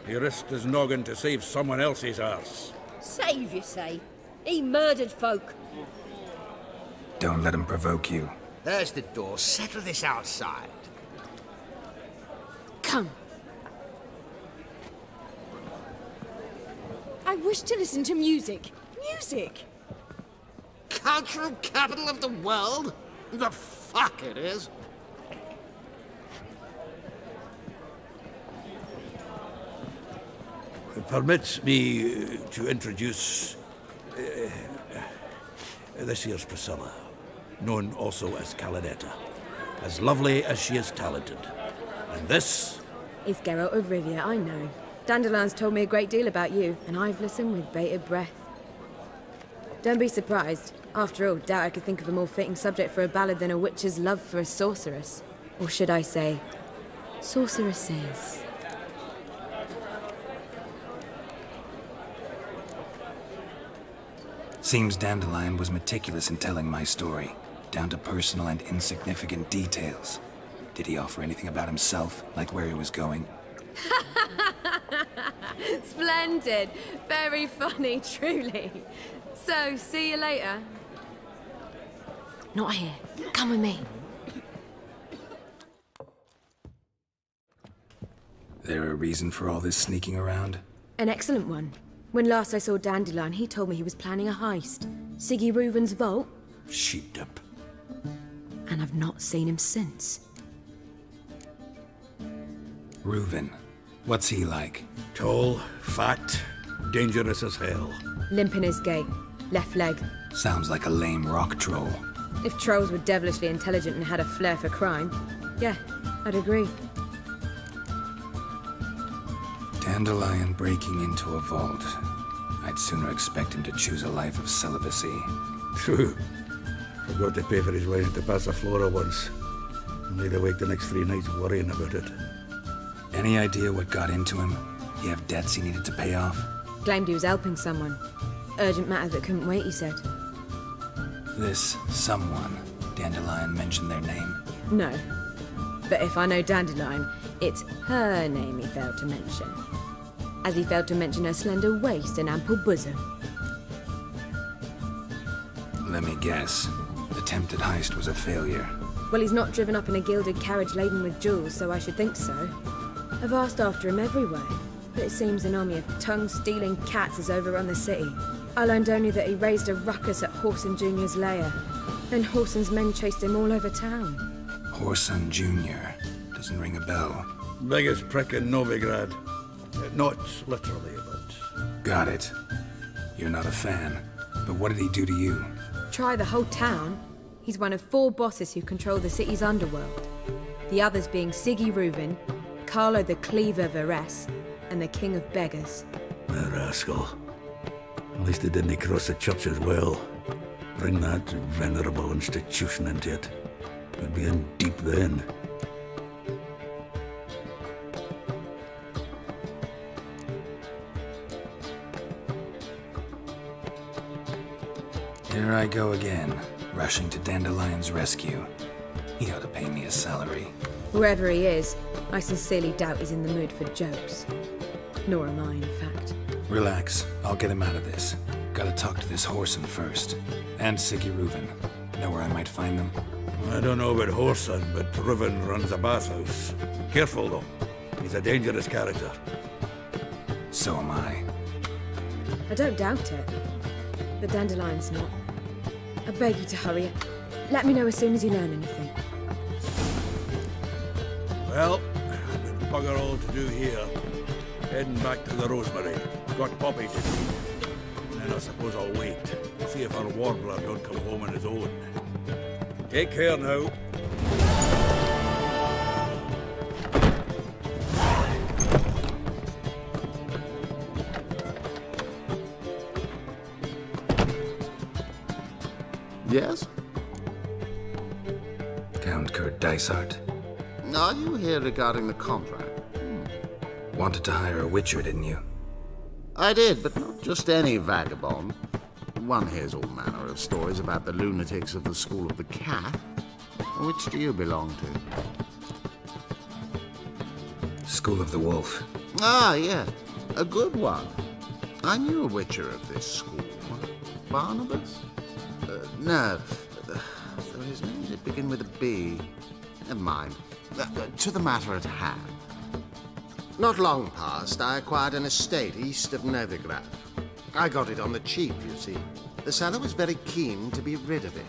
he risked his noggin to save someone else's arse. Save, you say? He murdered folk. Don't let him provoke you. There's the door. Settle this outside. Come. I wish to listen to music. Music! Cultural capital of the world? The fuck it is. Permit me to introduce this here's Priscilla, known also as Calinetta, as lovely as she is talented. And this is Geralt of Rivia, I know. Dandelion's told me a great deal about you, and I've listened with bated breath. Don't be surprised. After all, doubt I could think of a more fitting subject for a ballad than a witch's love for a sorceress. Or should I say, sorceresses. Seems Dandelion was meticulous in telling my story, down to personal and insignificant details. Did he offer anything about himself, like where he was going? Splendid. Very funny, truly. So, see you later. Not here. Come with me. There a reason for all this sneaking around? An excellent one. When last I saw Dandelion, he told me he was planning a heist. Siggy Reuven's vault. Sheepdip. And I've not seen him since. Reuven. What's he like? Tall, fat, dangerous as hell. Limp in his gait. Left leg. Sounds like a lame rock troll. If trolls were devilishly intelligent and had a flair for crime, yeah, I'd agree. Dandelion breaking into a vault. I'd sooner expect him to choose a life of celibacy. True. Forgot to pay for his wedding to Passaflora once. And laid awake the next 3 nights worrying about it. Any idea what got into him? He have debts he needed to pay off? Claimed he was helping someone. Urgent matter that couldn't wait, he said. This someone, Dandelion mentioned their name? No. But if I know Dandelion, it's her name he failed to mention. As he failed to mention her slender waist and ample bosom. Let me guess. The attempted heist was a failure. Well, he's not driven up in a gilded carriage laden with jewels, so I should think so. I've asked after him everywhere, but it seems an army of tongue-stealing cats has overrun the city. I learned only that he raised a ruckus at Whoreson Jr.'s lair. Then Whoreson's men chased him all over town. Whoreson Jr. Doesn't ring a bell. Biggest prick in Novigrad. Not literally, but... Got it. You're not a fan. But what did he do to you? Try the whole town. He's one of 4 bosses who control the city's underworld. The others being Siggy Reuven, Carlo the Cleaver Varese, and the King of Beggars. A rascal. At least he didn't cross the church as well. Bring that venerable institution into it. We'd be in deep then. Here I go again, rushing to Dandelion's rescue. He ought to pay me a salary. Whoever he is, I sincerely doubt he's in the mood for jokes. Nor am I, in fact. Relax, I'll get him out of this. Gotta talk to this Whoreson first. And Siggy Reuven. Know where I might find them? I don't know about Whoreson, but Reuven runs a bathhouse. Careful, though. He's a dangerous character. So am I. I don't doubt it. But Dandelion's not. I beg you to hurry. Let me know as soon as you learn anything. Well, I've got bugger all to do here. Heading back to the Rosemary. Got Poppy to see. And then I suppose I'll wait. See if our warbler don't come home on his own. Take care now. Yes? Count Kurt Dysart. Are you here regarding the contract? Wanted to hire a witcher, didn't you? I did, but not just any vagabond. One hears all manner of stories about the lunatics of the School of the Cat. Which do you belong to? School of the Wolf. Ah, yeah. A good one. I knew a witcher of this school. Barnabas? No. So his name did begin with a B. Never mind. To the matter at hand. Not long past, I acquired an estate east of Novigrad. I got it on the cheap, you see. The seller was very keen to be rid of it.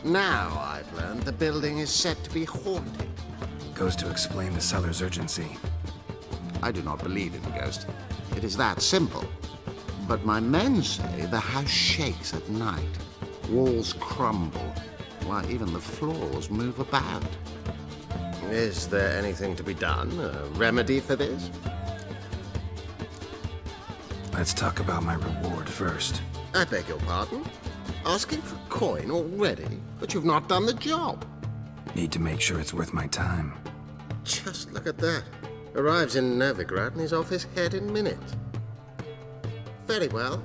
Now, I've learned the building is said to be haunted. Goes to explain the seller's urgency. I do not believe in ghosts. It is that simple. But my men say the house shakes at night. Walls crumble. Why, even the floors move about. Is there anything to be done? A remedy for this? Let's talk about my reward first. I beg your pardon? Asking for coin already? But you've not done the job. Need to make sure it's worth my time. Just look at that. Arrives in Novigrad and he's off his head in minutes. Very well.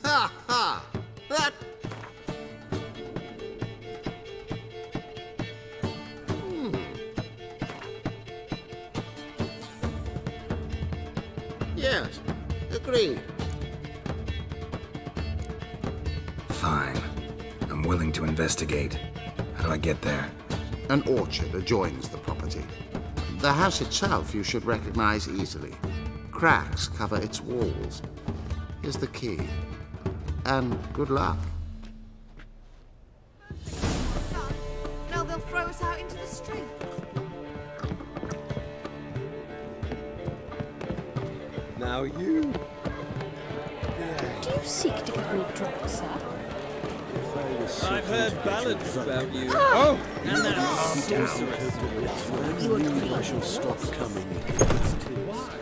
Ha ha! That... Yes, agreed. Fine. I'm willing to investigate. How do I get there? An orchard adjoins the property. The house itself you should recognize easily. Cracks cover its walls. Here's the key. And good luck. Now they'll throw us out into the street. Now you. Do you seek to get me drunk, sir? I've heard ballads about you. Oh! And that sorceress. You agree? I shall stop coming. Why?